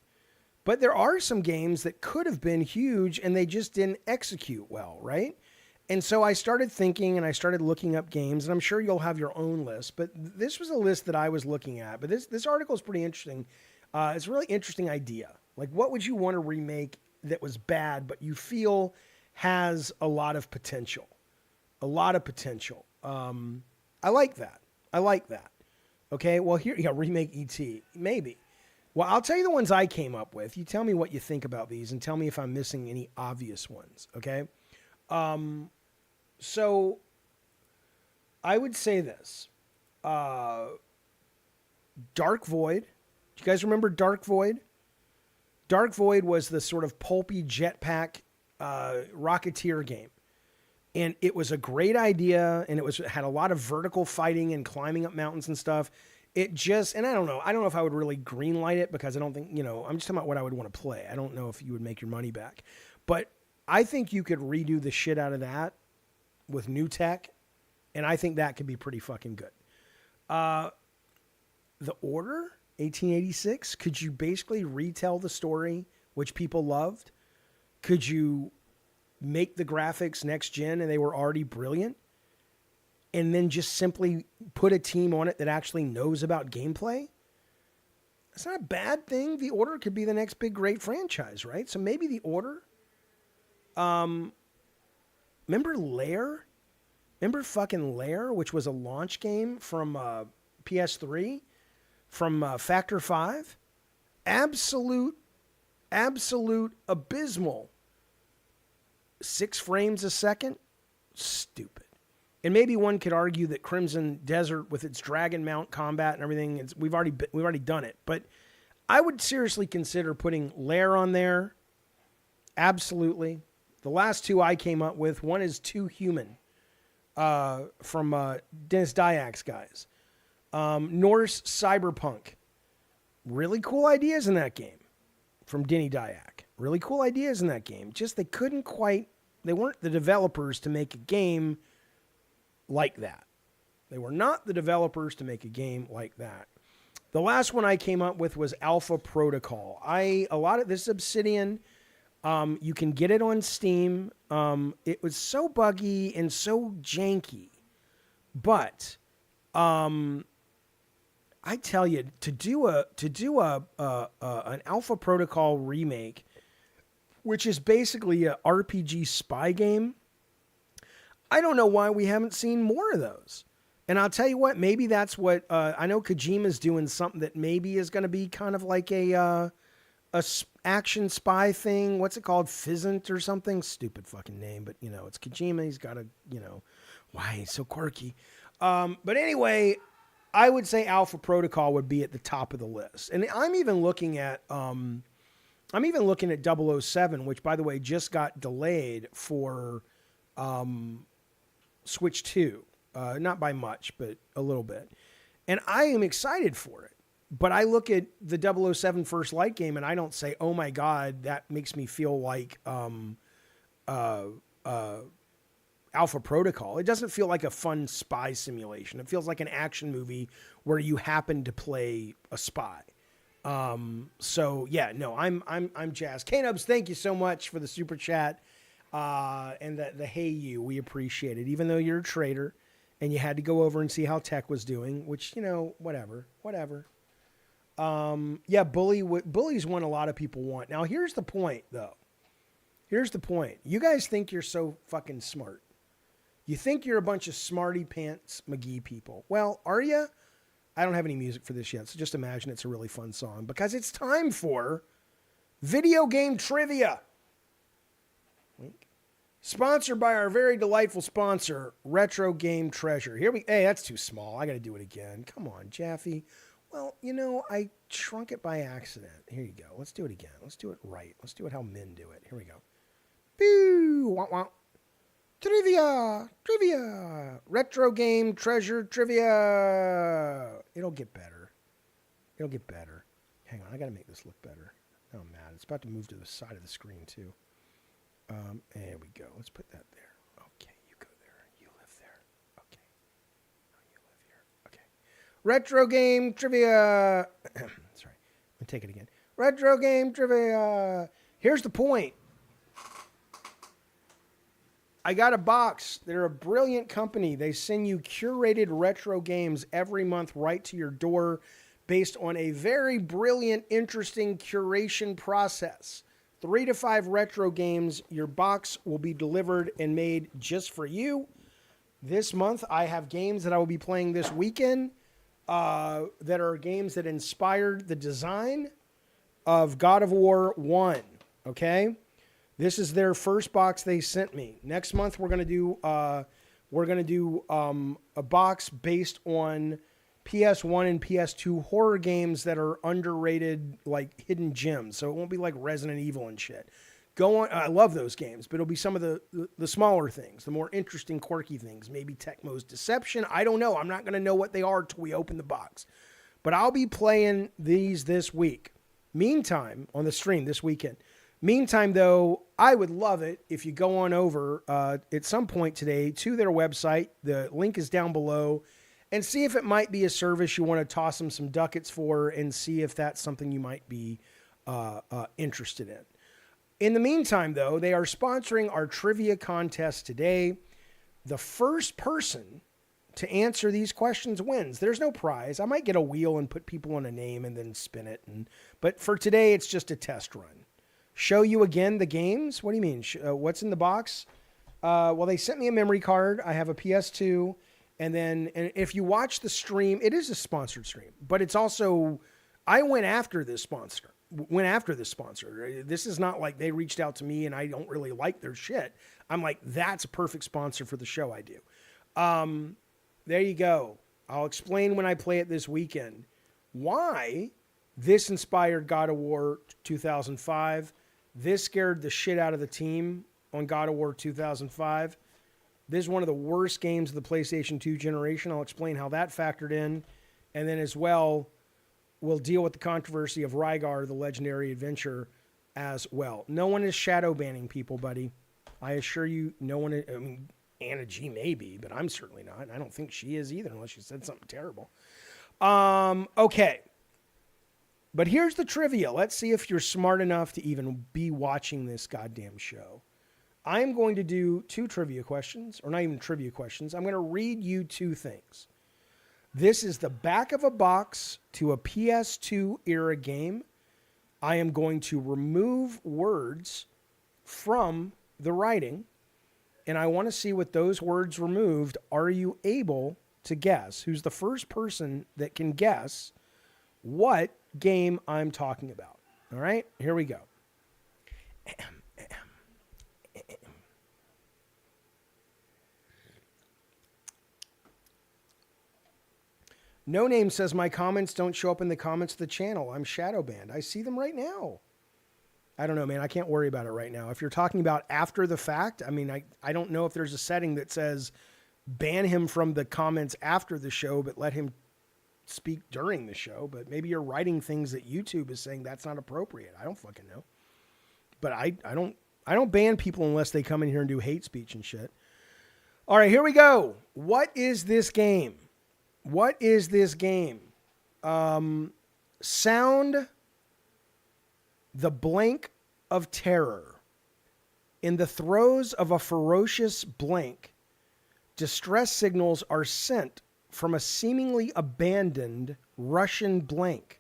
But there are some games that could have been huge and they just didn't execute well, right? And so I started thinking and I started looking up games, and I'm sure you'll have your own list, but this was a list that I was looking at. But this article is pretty interesting. It's a really interesting idea. Like, what would you want to remake that was bad, but you feel has a lot of potential? A lot of potential. I like that. Okay, well, here, remake E.T. Maybe. Well, I'll tell you the ones I came up with. You tell me what you think about these and tell me if I'm missing any obvious ones, okay? So I would say this. Dark Void. Do you guys remember Dark Void? Dark Void was the sort of pulpy jetpack Rocketeer game. And it was a great idea, and it had a lot of vertical fighting and climbing up mountains and stuff. It just, and I don't know if I would really greenlight it because I don't think, I'm just talking about what I would want to play. I don't know if you would make your money back. But I think you could redo the shit out of that with new tech, and I think that could be pretty fucking good. The Order, 1886, could you basically retell the story, which people loved? Could you make the graphics next gen and they were already brilliant, and then just simply put a team on it that actually knows about gameplay? That's not a bad thing. The Order could be the next big great franchise, right? So maybe The Order. Remember Lair? Remember fucking Lair, which was a launch game from PS3 from Factor 5? Absolute abysmal. 6 frames a second? Stupid. And maybe one could argue that Crimson Desert with its dragon mount combat and everything, we've already done it. But I would seriously consider putting Lair on there. Absolutely. The last two I came up with, one is Too Human from Dennis Diak's guys. Norse Cyberpunk. Really cool ideas in that game from Denny Diak. Really cool ideas in that game. Just they weren't the developers to make a game like that. They were not the developers to make a game like that. The last one I came up with was Alpha Protocol. This is Obsidian. You can get it on Steam. It was so buggy and so janky, but I tell you, to do an Alpha Protocol remake, which is basically a RPG spy game, I don't know why we haven't seen more of those. And I'll tell you what, maybe that's what I know. Kojima's doing something that maybe is going to be kind of like a action spy thing. What's it called? Fizzant or something? Stupid fucking name, but it's Kojima. He's got why he's so quirky. But anyway, I would say Alpha Protocol would be at the top of the list. And I'm even looking at 007, which by the way just got delayed for Switch 2. Not by much, but a little bit. And I am excited for it. But I look at the 007 First Light game and I don't say, oh my God, that makes me feel like Alpha Protocol. It doesn't feel like a fun spy simulation. It feels like an action movie where you happen to play a spy. So yeah, no, I'm jazzed. K-Nubs, thank you so much for the super chat. And the hey you, we appreciate it. Even though you're a trader and you had to go over and see how tech was doing, which, whatever. Yeah, Bully's one a lot of people want. Now, here's the point, though. Here's the point. You guys think you're so fucking smart. You think you're a bunch of smarty pants McGee people. Well, are you? I don't have any music for this yet, so just imagine it's a really fun song because it's time for video game trivia. Wink. Sponsored by our very delightful sponsor, Retro Game Treasure. Hey, that's too small. I got to do it again. Come on, Jaffe. Well, I shrunk it by accident. Here you go. Let's do it again. Let's do it right. Let's do it how men do it. Here we go. Boo! Wah, wah. Trivia! Retro Game Treasure Trivia! It'll get better. Hang on, I got to make this look better. Oh, man. It's about to move to the side of the screen, too. There we go. Let's put that there. Okay, you go there. You live there. Okay. No, you live here. Okay. Retro Game Trivia. Sorry. Let me take it again. Retro Game Trivia. Here's the point. I got a box. They're a brilliant company. They send you curated retro games every month right to your door based on a very brilliant, interesting curation process. 3 to 5 retro games. Your box will be delivered and made just for you. This month, I have games that I will be playing this weekend that are games that inspired the design of God of War 1. Okay? This is their first box they sent me. Next month, we're going to do a box based on PS1 and PS2 horror games that are underrated, like hidden gems. So it won't be like Resident Evil and shit. Go on. I love those games, but it'll be some of the smaller things, the more interesting, quirky things. Maybe Tecmo's Deception. I don't know. I'm not going to know what they are till we open the box. But I'll be playing these this week. Meantime, on the stream this weekend. Meantime, though, I would love it if you go on over at some point today to their website. The link is down below. And see if it might be a service you want to toss them some ducats for and see if that's something you might be interested in. In the meantime, though, they are sponsoring our trivia contest today. The first person to answer these questions wins. There's no prize. I might get a wheel and put people on a name and then spin it. But for today, it's just a test run. Show you again the games? What do you mean? What's in the box? Well, they sent me a memory card. I have a PS2. And if you watch the stream, it is a sponsored stream, but it's also, I went after this sponsor. This is not like they reached out to me and I don't really like their shit. I'm like, that's a perfect sponsor for the show I do. There you go. I'll explain when I play it this weekend why This inspired God of War 2005. This scared the shit out of the team on God of War 2005. This is one of the worst games of the PlayStation 2 generation. I'll explain how that factored in. And then as well, we'll deal with the controversy of Rygar, the legendary adventure, as well. No one is shadow banning people, buddy. I assure you, no one is, I mean, Anna G may be, but I'm certainly not. I don't think she is either, unless she said something terrible. Okay. But here's the trivia. Let's see if you're smart enough to even be watching this goddamn show. I'm going to do 2 trivia questions, or not even trivia questions. I'm going to read you 2 things. This is the back of a box to a PS2 era game. I am going to remove words from the writing, and I want to see what those words removed. Are you able to guess? Who's the first person that can guess what game I'm talking about? All right, here we go. No Name says, my comments don't show up in the comments of the channel. I'm shadow banned. I see them right now. I don't know, man. I can't worry about it right now. If you're talking about after the fact, I mean, I don't know if there's a setting that says ban him from the comments after the show, but let him speak during the show. But maybe you're writing things that YouTube is saying that's not appropriate. I don't fucking know. But I don't ban people unless they come in here and do hate speech and shit. All right, here we go. What is this game? What is this game? Sound the blank of terror. In the throes of a ferocious blank, distress signals are sent from a seemingly abandoned Russian blank.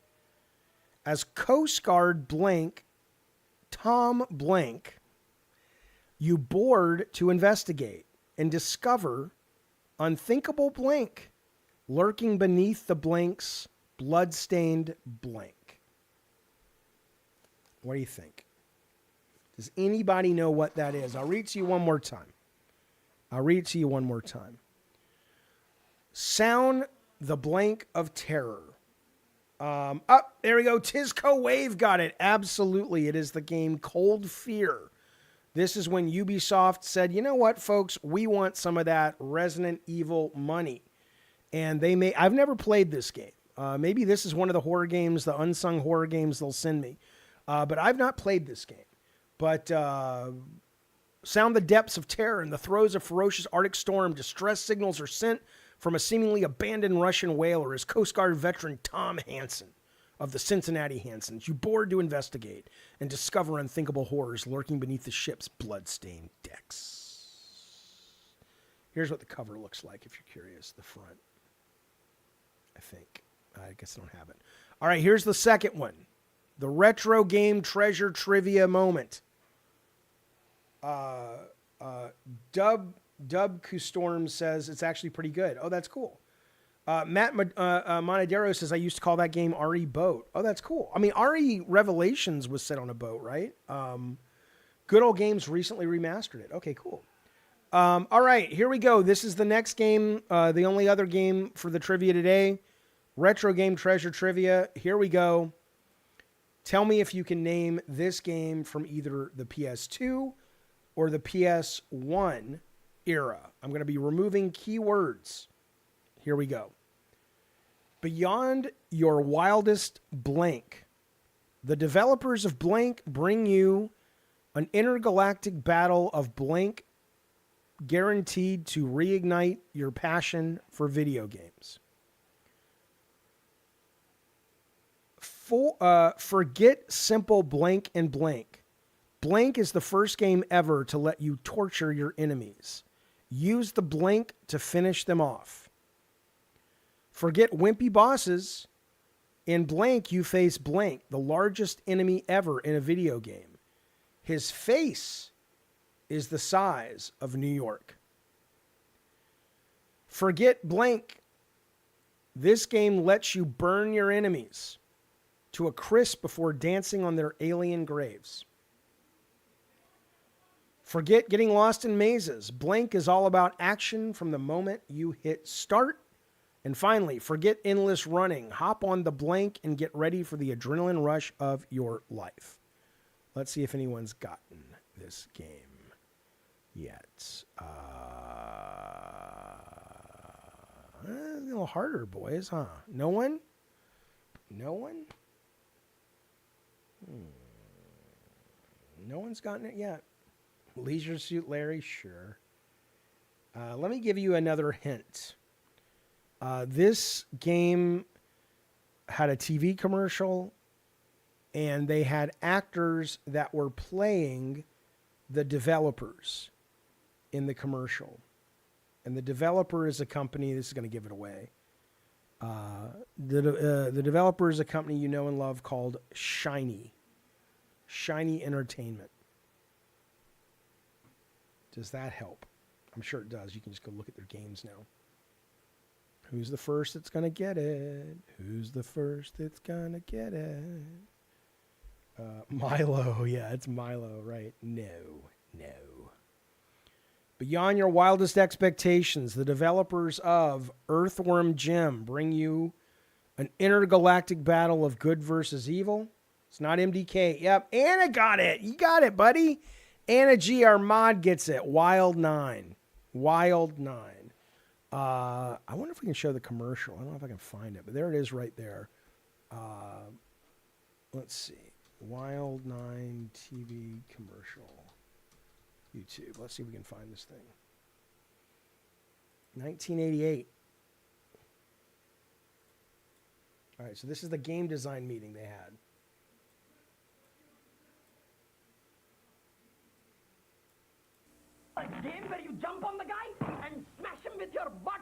As Coast Guard blank Tom blank, you board to investigate and discover unthinkable blank lurking beneath the blank's blood-stained blank. What do you think? Does anybody know what that is? I'll read to you one more time. Sound the blank of terror. There we go. Tisco Wave got it. Absolutely. It is the game Cold Fear. This is when Ubisoft said, you know what, folks? We want some of that Resident Evil money. And I've never played this game. Maybe this is one of the horror games, the unsung horror games they'll send me. But I've not played this game. But sound the depths of terror in the throes of ferocious Arctic storm. Distress signals are sent from a seemingly abandoned Russian whaler as Coast Guard veteran Tom Hansen of the Cincinnati Hansons. You board to investigate and discover unthinkable horrors lurking beneath the ship's blood-stained decks. Here's what the cover looks like if you're curious. The front. I think. I guess I don't have it. All right, here's the second one. The retro game treasure trivia moment. Dub Kustorm says it's actually pretty good. Oh, that's cool. Matt Monadero says I used to call that game RE Boat. Oh, that's cool. I mean, RE Revelations was set on a boat, right? Good Old Games recently remastered it. Okay, cool. All right, here we go. This is the next game, the only other game for the trivia today. Retro game treasure trivia. Here we go. Tell me if you can name this game from either the PS2 or the PS1 era. I'm going to be removing keywords. Here we go. Beyond your wildest blank. The developers of blank bring you an intergalactic battle of blank guaranteed to reignite your passion for video games. Forget simple blank and blank. Blank is the first game ever to let you torture your enemies. Use the blank to finish them off. Forget wimpy bosses. In blank, you face blank, the largest enemy ever in a video game. His face is the size of New York. Forget blank. This game lets you burn your enemies to a crisp before dancing on their alien graves. Forget getting lost in mazes. Blank is all about action from the moment you hit start And finally, forget endless running. Hop on the blank and get ready for the adrenaline rush of your life. Let's see if anyone's gotten this game yet. A little harder, boys, huh? No one? No one? No one's gotten it yet. Leisure Suit Larry, sure. Let me give you another hint. This game had a TV commercial, and they had actors that were playing the developers in the commercial. And the developer is a company, this is going to give it away. The developer is a company you know and love called Shiny Entertainment. Does that help? I'm sure it does. You can just go look at their games now. Who's the first that's going to get it? Who's the first that's going to get it? Milo. Yeah, it's Milo, right? No. Beyond your wildest expectations, the developers of Earthworm Jim bring you an intergalactic battle of good versus evil. It's not MDK. Yep, Anna got it. You got it, buddy. Anna G, our mod, gets it. Wild 9. I wonder if we can show the commercial. I don't know if I can find it, but there it is right there. Let's see. Wild 9 TV commercial. YouTube. Let's see if we can find this thing. 1988. All right, so this is the game design meeting they had. A game where you jump on the guy and smash him with your butt.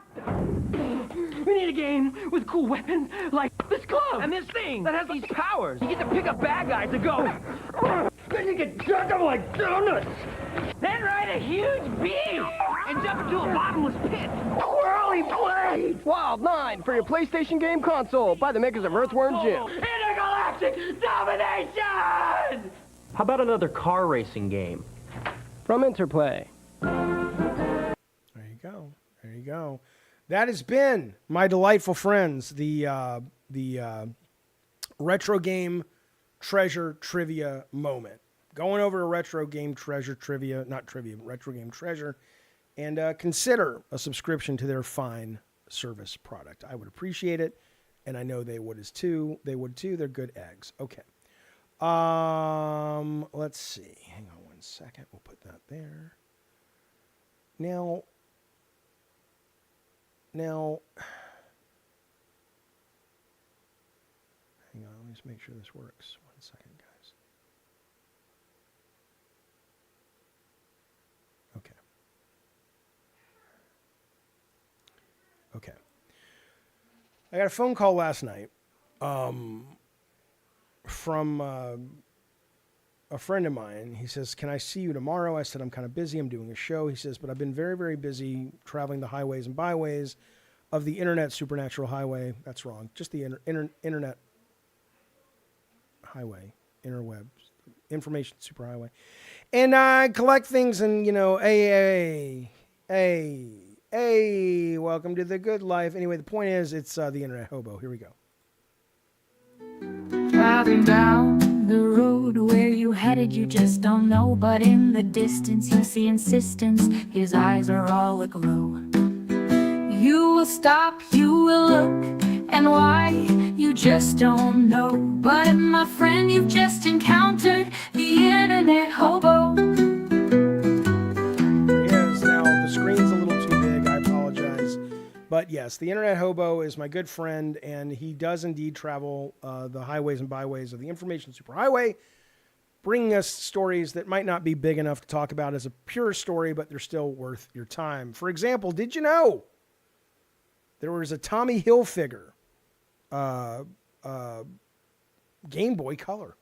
We need a game with cool weapons like this glove and this thing that has these powers. You get to pick a bad guy to go. Then you can jerk them like donuts. Then ride a huge bee and jump into a bottomless pit. Whirly blade. Wild 9 for your PlayStation game console by the makers of Earthworm Jim. Intergalactic domination! How about another car racing game? From Interplay. There you go. That has been, my delightful friends, the retro game treasure trivia moment. Going over a retro game treasure trivia, not trivia, retro game treasure, and consider a subscription to their fine service product. I would appreciate it, and I know they would too. They're good eggs. Okay. Let's see. Hang on one second. We'll put that there. Now, hang on. Let me just make sure this works. 1 second, guys. Okay. I got a phone call last night from a friend of mine. He says, "Can I see you tomorrow?" I said, "I'm kind of busy. I'm doing a show." He says, "But I've been very, very busy traveling the highways and byways of the internet supernatural highway." That's wrong. Just the internet highway, interwebs, information superhighway. And I collect things and, Hey, welcome to the good life. Anyway, the point is, it's the Internet Hobo. Here we go. Driving down the road where you headed, you just don't know. But in the distance, you see insistence. His eyes are all aglow. You will stop, you will look, and why, you just don't know. But my friend, you've just encountered the Internet Hobo. But yes, the Internet Hobo is my good friend, and he does indeed travel the highways and byways of the information superhighway, bringing us stories that might not be big enough to talk about as a pure story, but they're still worth your time. For example, did you know there was a Tommy Hilfiger Game Boy Color?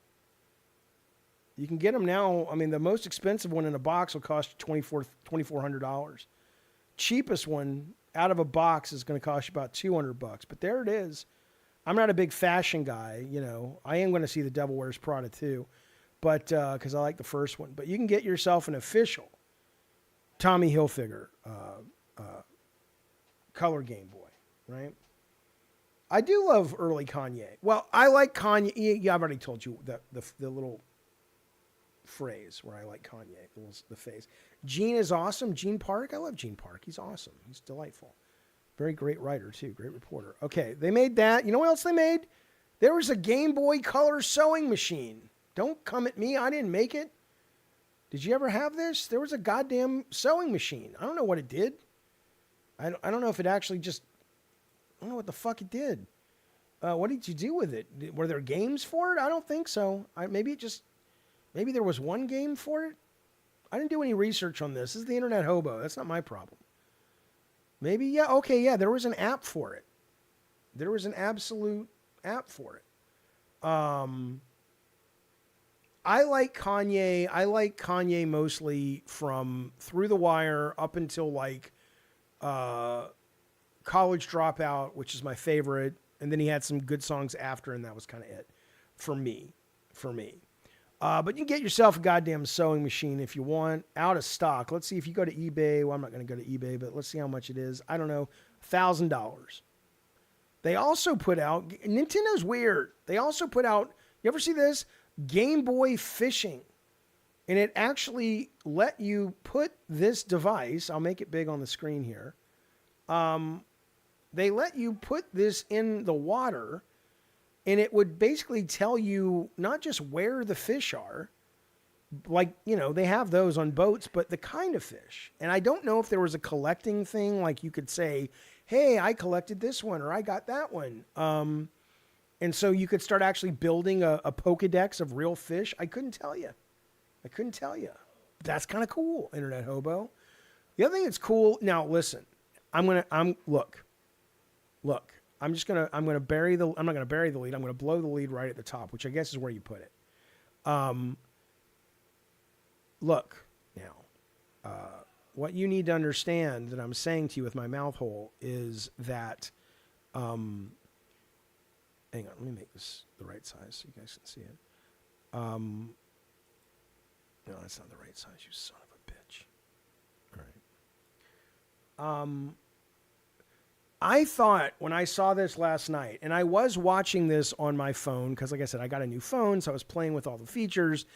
You can get them now. I mean, the most expensive one in a box will cost you $2,400. Cheapest one out of a box is going to cost you about $200, but there it is. I'm not a big fashion guy, I am going to see The Devil Wears Prada too, but because I like the first one. But you can get yourself an official Tommy Hilfiger color Game Boy, right? I do love early Kanye. Well, I like Kanye. Yeah, I've already told you the little phrase where I like Kanye, the phase. Gene is awesome. Gene Park. I love Gene Park. He's awesome. He's delightful. Very great writer, too. Great reporter. Okay, they made that. You know what else they made? There was a Game Boy Color sewing machine. Don't come at me. I didn't make it. Did you ever have this? There was a goddamn sewing machine. I don't know what it did. I don't know if it actually just... I don't know what the fuck it did. What did you do with it? Were there games for it? I don't think so. Maybe there was one game for it. I didn't do any research on this. This is the Internet Hobo. That's not my problem. Maybe, yeah, okay, yeah, there was an app for it. There was an absolute app for it. I like Kanye. I like Kanye mostly from Through the Wire up until like College Dropout, which is my favorite. And then he had some good songs after, and that was kind of it for me. But you can get yourself a goddamn sewing machine if you want. Out of stock. Let's see if you go to eBay. Well, I'm not going to go to eBay, but let's see how much it is. I don't know. $1,000. They also put out, Nintendo's weird. They also put out, you ever see this? Game Boy Fishing. And it actually let you put this device, I'll make it big on the screen here. They let you put this in the water, and it would basically tell you not just where the fish are, like, you know, they have those on boats, but the kind of fish. And I don't know if there was a collecting thing, like you could say, hey, I collected this one, or I got that one. And so you could start actually building a Pokedex of real fish. I couldn't tell you. That's kind of cool, Internet Hobo. The other thing that's cool, now listen, look, I'm not going to bury the lead. I'm going to blow the lead right at the top, which I guess is where you put it. Look now, what you need to understand that I'm saying to you with my mouth hole is that, hang on, let me make this the right size so you guys can see it. No, that's not the right size, you son of a bitch. All right. I thought when I saw this last night, and I was watching this on my phone, because like I said, I got a new phone, so I was playing with all the features,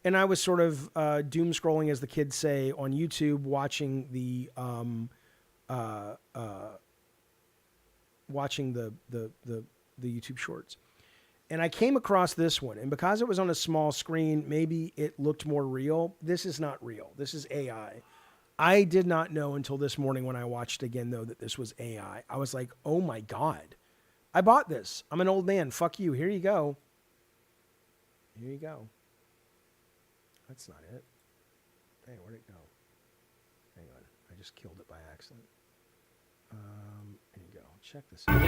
and I was sort of doom scrolling, as the kids say, on YouTube, watching the YouTube shorts. And I came across this one, and because it was on a small screen, maybe it looked more real. This is not real. This is AI. I did not know until this morning when I watched again, though, that this was AI. I was like, oh my God. I bought this. I'm an old man. Fuck you. Here you go. That's not it. Hey, where'd it go? Hang on. I just killed it by accident. Here you go. Check this out.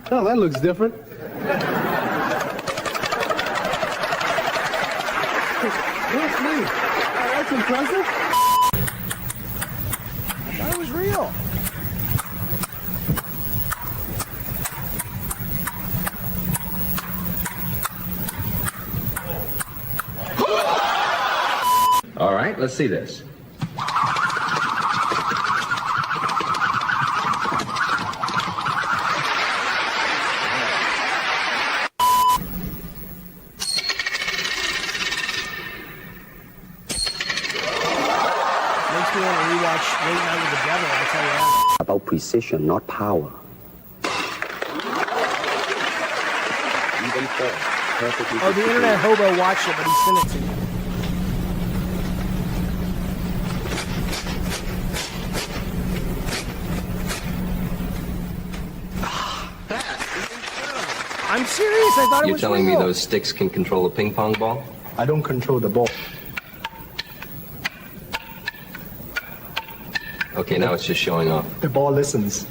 Oh, that looks different. That's neat. That's impressive. That was real. All right, let's see this. About precision, not power. Oh, the Internet Hobo watched it, but he sent it to me. I'm serious. I thought it was real. You're telling me those sticks can control a ping pong ball? I don't control the ball. Okay, now it's just showing off. The ball listens.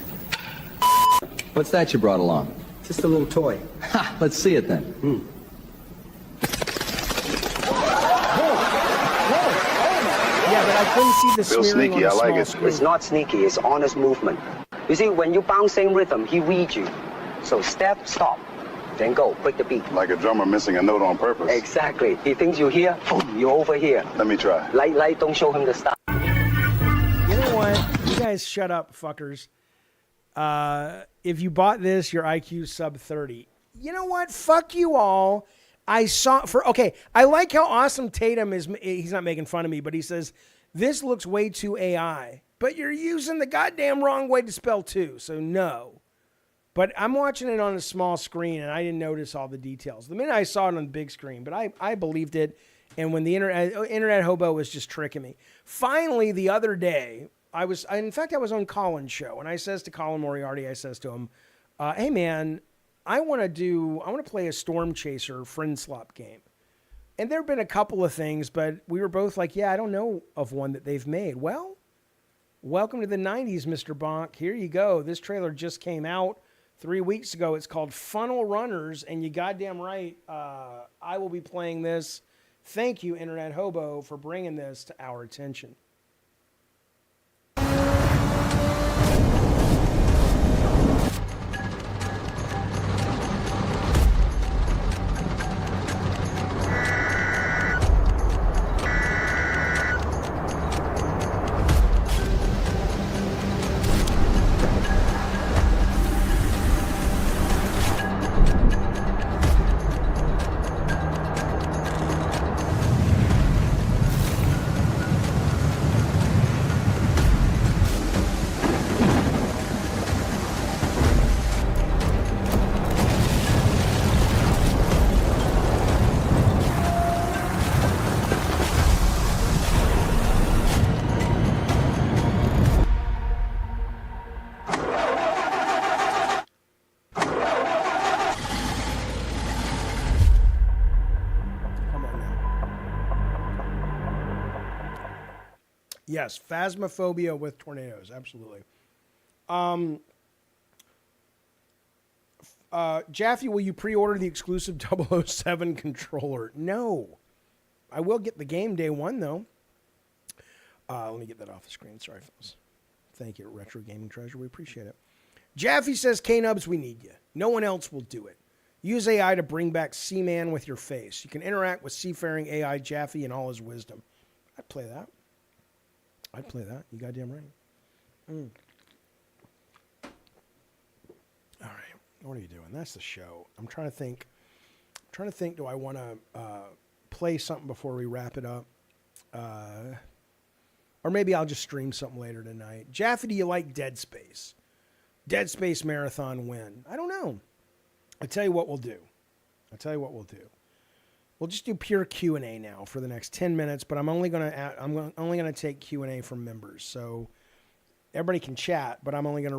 What's that you brought along? Just a little toy. Ha! Let's see it then. Yeah, but I couldn't see the Real smearing sneaky. on the I like small it. screen. It's not sneaky, it's honest movement. You see, when you bounce same rhythm, he reads you. So step, stop. then go, break the beat. Like a drummer missing a note on purpose. Exactly. He thinks you here, boom, you're over here. Let me try. Light, don't show him the style. You know what? You guys shut up, fuckers. If you bought this, your IQ sub 30. You know what? Fuck you all. I like how awesome Tatum is. He's not making fun of me, but he says, this looks way too AI. But you're using the goddamn wrong way to spell two, so no. But I'm watching it on a small screen, and I didn't notice all the details. The minute I saw it on the big screen, but I believed it. And when the internet hobo was just tricking me. Finally, the other day, I was on Colin's show, and I says to Colin Moriarty, I says to him, hey man, I want to play a Storm Chaser friend slop game. And there have been a couple of things, but we were both like, yeah, I don't know of one that they've made. Well, welcome to the 90s, Mr. Bonk. Here you go. This trailer just came out 3 weeks ago. It's called Funnel Runners, and you goddamn right, I will be playing this. Thank you, Internet Hobo, for bringing this to our attention. Yes, Phasmophobia with tornadoes, absolutely. Jaffe, will you pre-order the exclusive 007 controller? No. I will get the game day one, though. Let me get that off the screen. Sorry, fellas. Thank you, Retro Gaming Treasure. We appreciate it. Jaffe says, K-Nubs, we need you. No one else will do it. Use AI to bring back Seaman with your face. You can interact with seafaring AI Jaffe and all his wisdom. I'd play that. You goddamn right. All right. What are you doing? That's the show. I'm trying to think. Do I want to play something before we wrap it up? Or maybe I'll just stream something later tonight. Jaffe, do you like Dead Space? Dead Space Marathon win? I don't know. I'll tell you what we'll do. We'll just do pure Q&A now for the next 10 minutes, but I'm only going to take Q&A from members. So everybody can chat, but I'm going to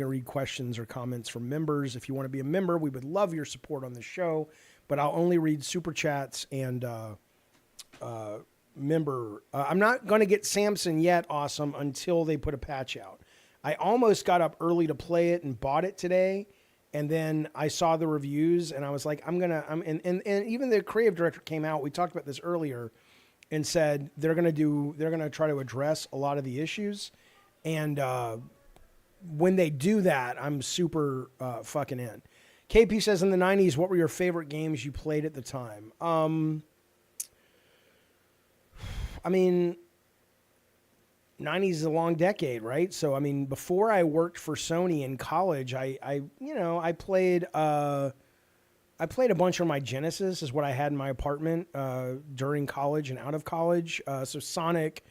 read questions or comments from members. If you want to be a member, we would love your support on the show, but I'll only read super chats and member. I'm not going to get Samson yet, awesome, until they put a patch out. I almost got up early to play it and bought it today. And then I saw the reviews and I was like, and even the creative director came out. We talked about this earlier and said they're going to try to address a lot of the issues. And when they do that, I'm super fucking in. KP says, in the 90s, what were your favorite games you played at the time? I mean, 90s is a long decade, right? So, I mean, before I worked for Sony in college, I played a bunch on my Genesis is what I had in my apartment during college and out of college. So Sonic,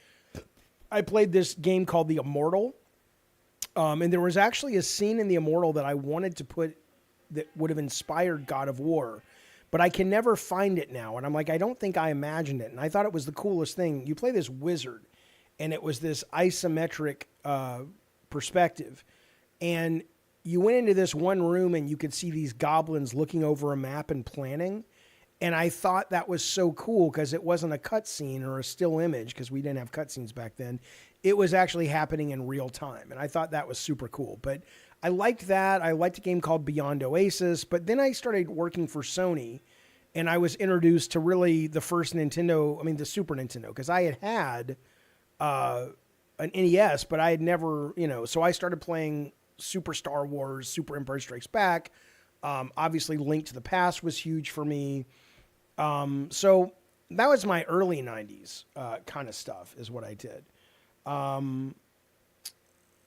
I played this game called The Immortal. And there was actually a scene in The Immortal that I wanted to put that would have inspired God of War, but I can never find it now. And I'm like, I don't think I imagined it. And I thought it was the coolest thing. You play this wizard, and it was this isometric perspective. And you went into this one room and you could see these goblins looking over a map and planning. And I thought that was so cool because it wasn't a cutscene or a still image because we didn't have cutscenes back then. It was actually happening in real time. And I thought that was super cool. But I liked that. I liked a game called Beyond Oasis. But then I started working for Sony and I was introduced to really the first Nintendo, the Super Nintendo, because I had an NES, but I had never, so I started playing Super Star Wars, Super Empire Strikes Back, Obviously, Link to the Past was huge for me. So that was my early 90s kind of stuff is what I did. The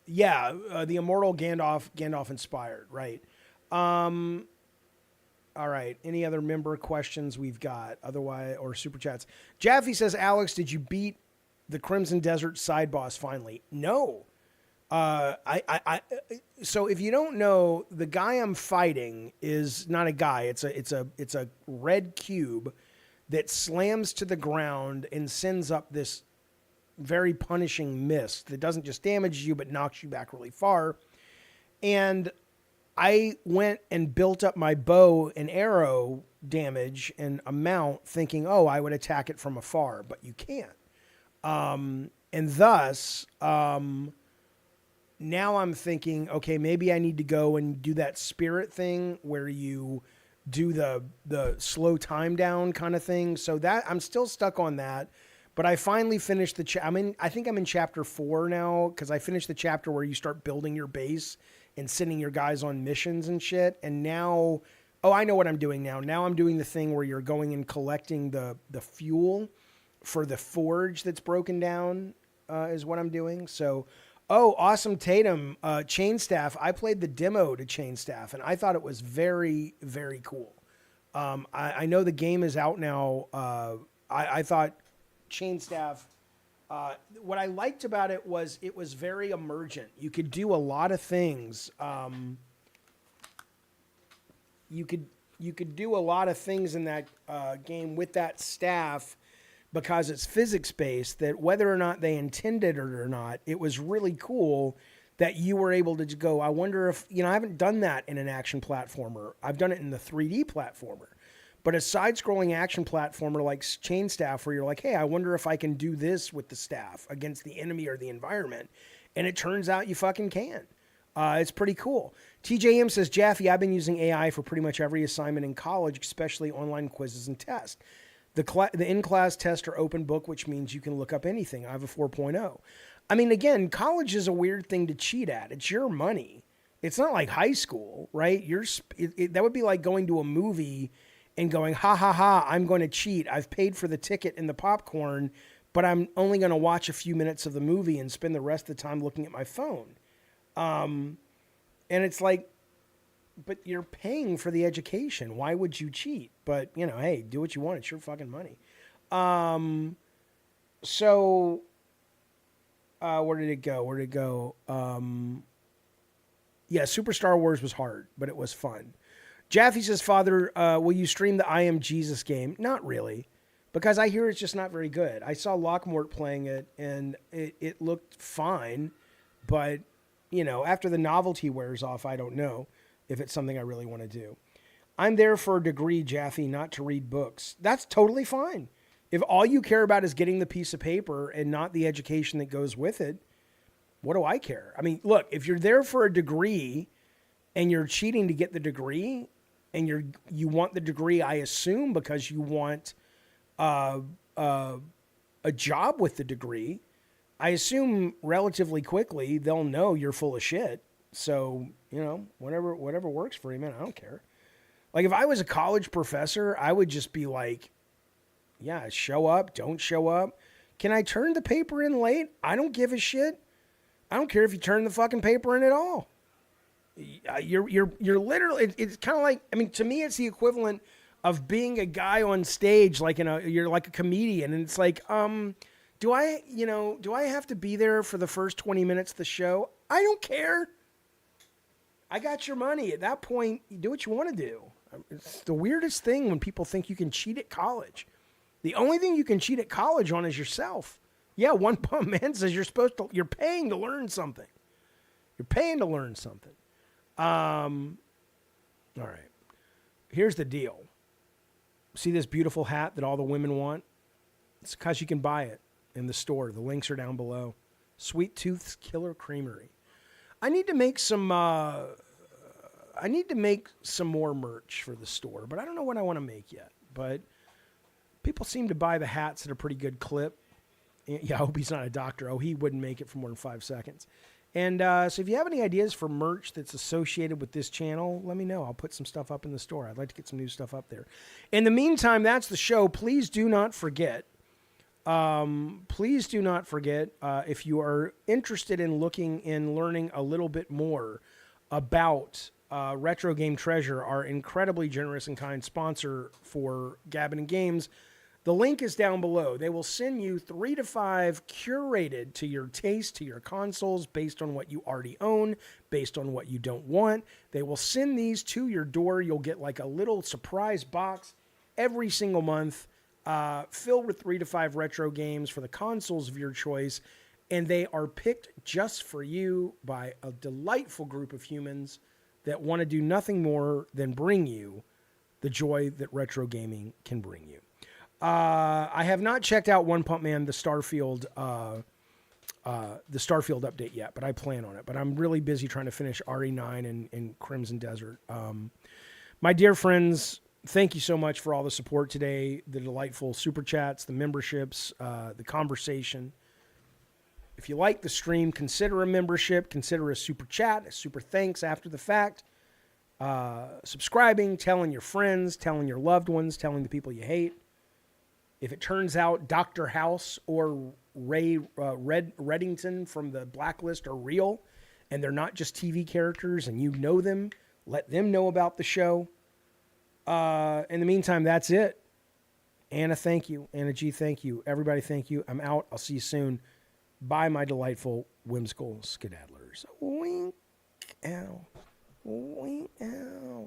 Immortal Gandalf inspired, right? All right. Any other member questions we've got? Otherwise, or super chats? Jaffe says, Alex, did you beat the Crimson Desert side boss finally? No. So if you don't know, the guy I'm fighting is not a guy. It's a red cube that slams to the ground and sends up this very punishing mist that doesn't just damage you, but knocks you back really far. And I went and built up my bow and arrow damage and amount thinking, oh, I would attack it from afar, but you can't. And thus, now I'm thinking, okay, maybe I need to go and do that spirit thing where you do the slow time down kind of thing. So that I'm still stuck on that, but I finally finished I think I'm in chapter 4 now, because I finished the chapter where you start building your base and sending your guys on missions and shit. And now, I know what I'm doing now. Now I'm doing the thing where you're going and collecting the fuel for the forge that's broken down, is what I'm doing. So, awesome Tatum, Chainstaff. I played the demo to Chainstaff, and I thought it was very, very cool. I know the game is out now. I thought Chainstaff, what I liked about it was very emergent. You could do a lot of things. You could do a lot of things in that game with that staff, because it's physics-based, that whether or not they intended it or not, it was really cool that you were able to go, I wonder if, I haven't done that in an action platformer. I've done it in the 3D platformer. But a side-scrolling action platformer like Chainstaff, where you're like, hey, I wonder if I can do this with the staff against the enemy or the environment. And it turns out you fucking can. It's pretty cool. TJM says, Jaffe, I've been using AI for pretty much every assignment in college, especially online quizzes and tests. The in-class tests are open book, which means you can look up anything. I have a 4.0. I mean, again, college is a weird thing to cheat at. It's your money. It's not like high school, right? That would be like going to a movie and going, ha, ha, ha, I'm going to cheat. I've paid for the ticket and the popcorn, but I'm only going to watch a few minutes of the movie and spend the rest of the time looking at my phone. And it's like, but you're paying for the education. Why would you cheat? But, hey, do what you want. It's your fucking money. Where did it go? Super Star Wars was hard, but it was fun. Jaffe says, Father, will you stream the I Am Jesus game? Not really, because I hear it's just not very good. I saw Lockmort playing it, and it looked fine, but, after the novelty wears off, I don't know if it's something I really want to do. I'm there for a degree, Jaffe, not to read books. That's totally fine. If all you care about is getting the piece of paper and not the education that goes with it, what do I care? I mean, look, if you're there for a degree and you're cheating to get the degree, and you want the degree, I assume, because you want a job with the degree, I assume relatively quickly they'll know you're full of shit. So, whatever works for you, man, I don't care. Like, if I was a college professor, I would just be like, yeah, show up, don't show up. Can I turn the paper in late? I don't give a shit. I don't care if you turn the fucking paper in at all. You're literally, it's kind of like, I mean, to me, it's the equivalent of being a guy on stage, like you're like a comedian, and it's like, do I have to be there for the first 20 minutes of the show? I don't care. I got your money. At that point, you do what you want to do. It's the weirdest thing when people think you can cheat at college. The only thing you can cheat at college on is yourself. Yeah, One Pump Man says you're paying to learn something. You're paying to learn something. All right. Here's the deal. See this beautiful hat that all the women want? It's because you can buy it in the store. The links are down below. Sweet Tooth's Killer Creamery. I need to make some more merch for the store, but I don't know what I want to make yet. But people seem to buy the hats at a pretty good clip. Yeah, I hope he's not a doctor. Oh, he wouldn't make it for more than 5 seconds. And so if you have any ideas for merch that's associated with this channel, let me know. I'll put some stuff up in the store. I'd like to get some new stuff up there. In the meantime, that's the show. Please do not forget. If you are interested in looking and learning a little bit more about Retro Game Treasure, our incredibly generous and kind sponsor for Gabbin and Games, the link is down below. They will send you 3 to 5 curated to your taste, to your consoles, based on what you already own, based on what you don't want. They will send these to your door. You'll get like a little surprise box every single month filled with 3 to 5 retro games for the consoles of your choice. And they are picked just for you by a delightful group of humans that want to do nothing more than bring you the joy that retro gaming can bring you. I have not checked out One Pump Man, the Starfield update yet, but I plan on it. But I'm really busy trying to finish RE9 and Crimson Desert. My dear friends, thank you so much for all the support today, the delightful super chats, the memberships, the conversation. If you like the stream, consider a membership, consider a super chat, a super thanks after the fact, subscribing, telling your friends, telling your loved ones, telling the people you hate. If it turns out Dr. House or Ray Reddington from the Blacklist are real and they're not just TV characters and you know them, let them know about the show. In the meantime, that's it. Anna, thank you. Anna G, thank you. Everybody, thank you. I'm out. I'll see you soon. Bye, my delightful, whimsical skedaddlers. Wink out. Wink out.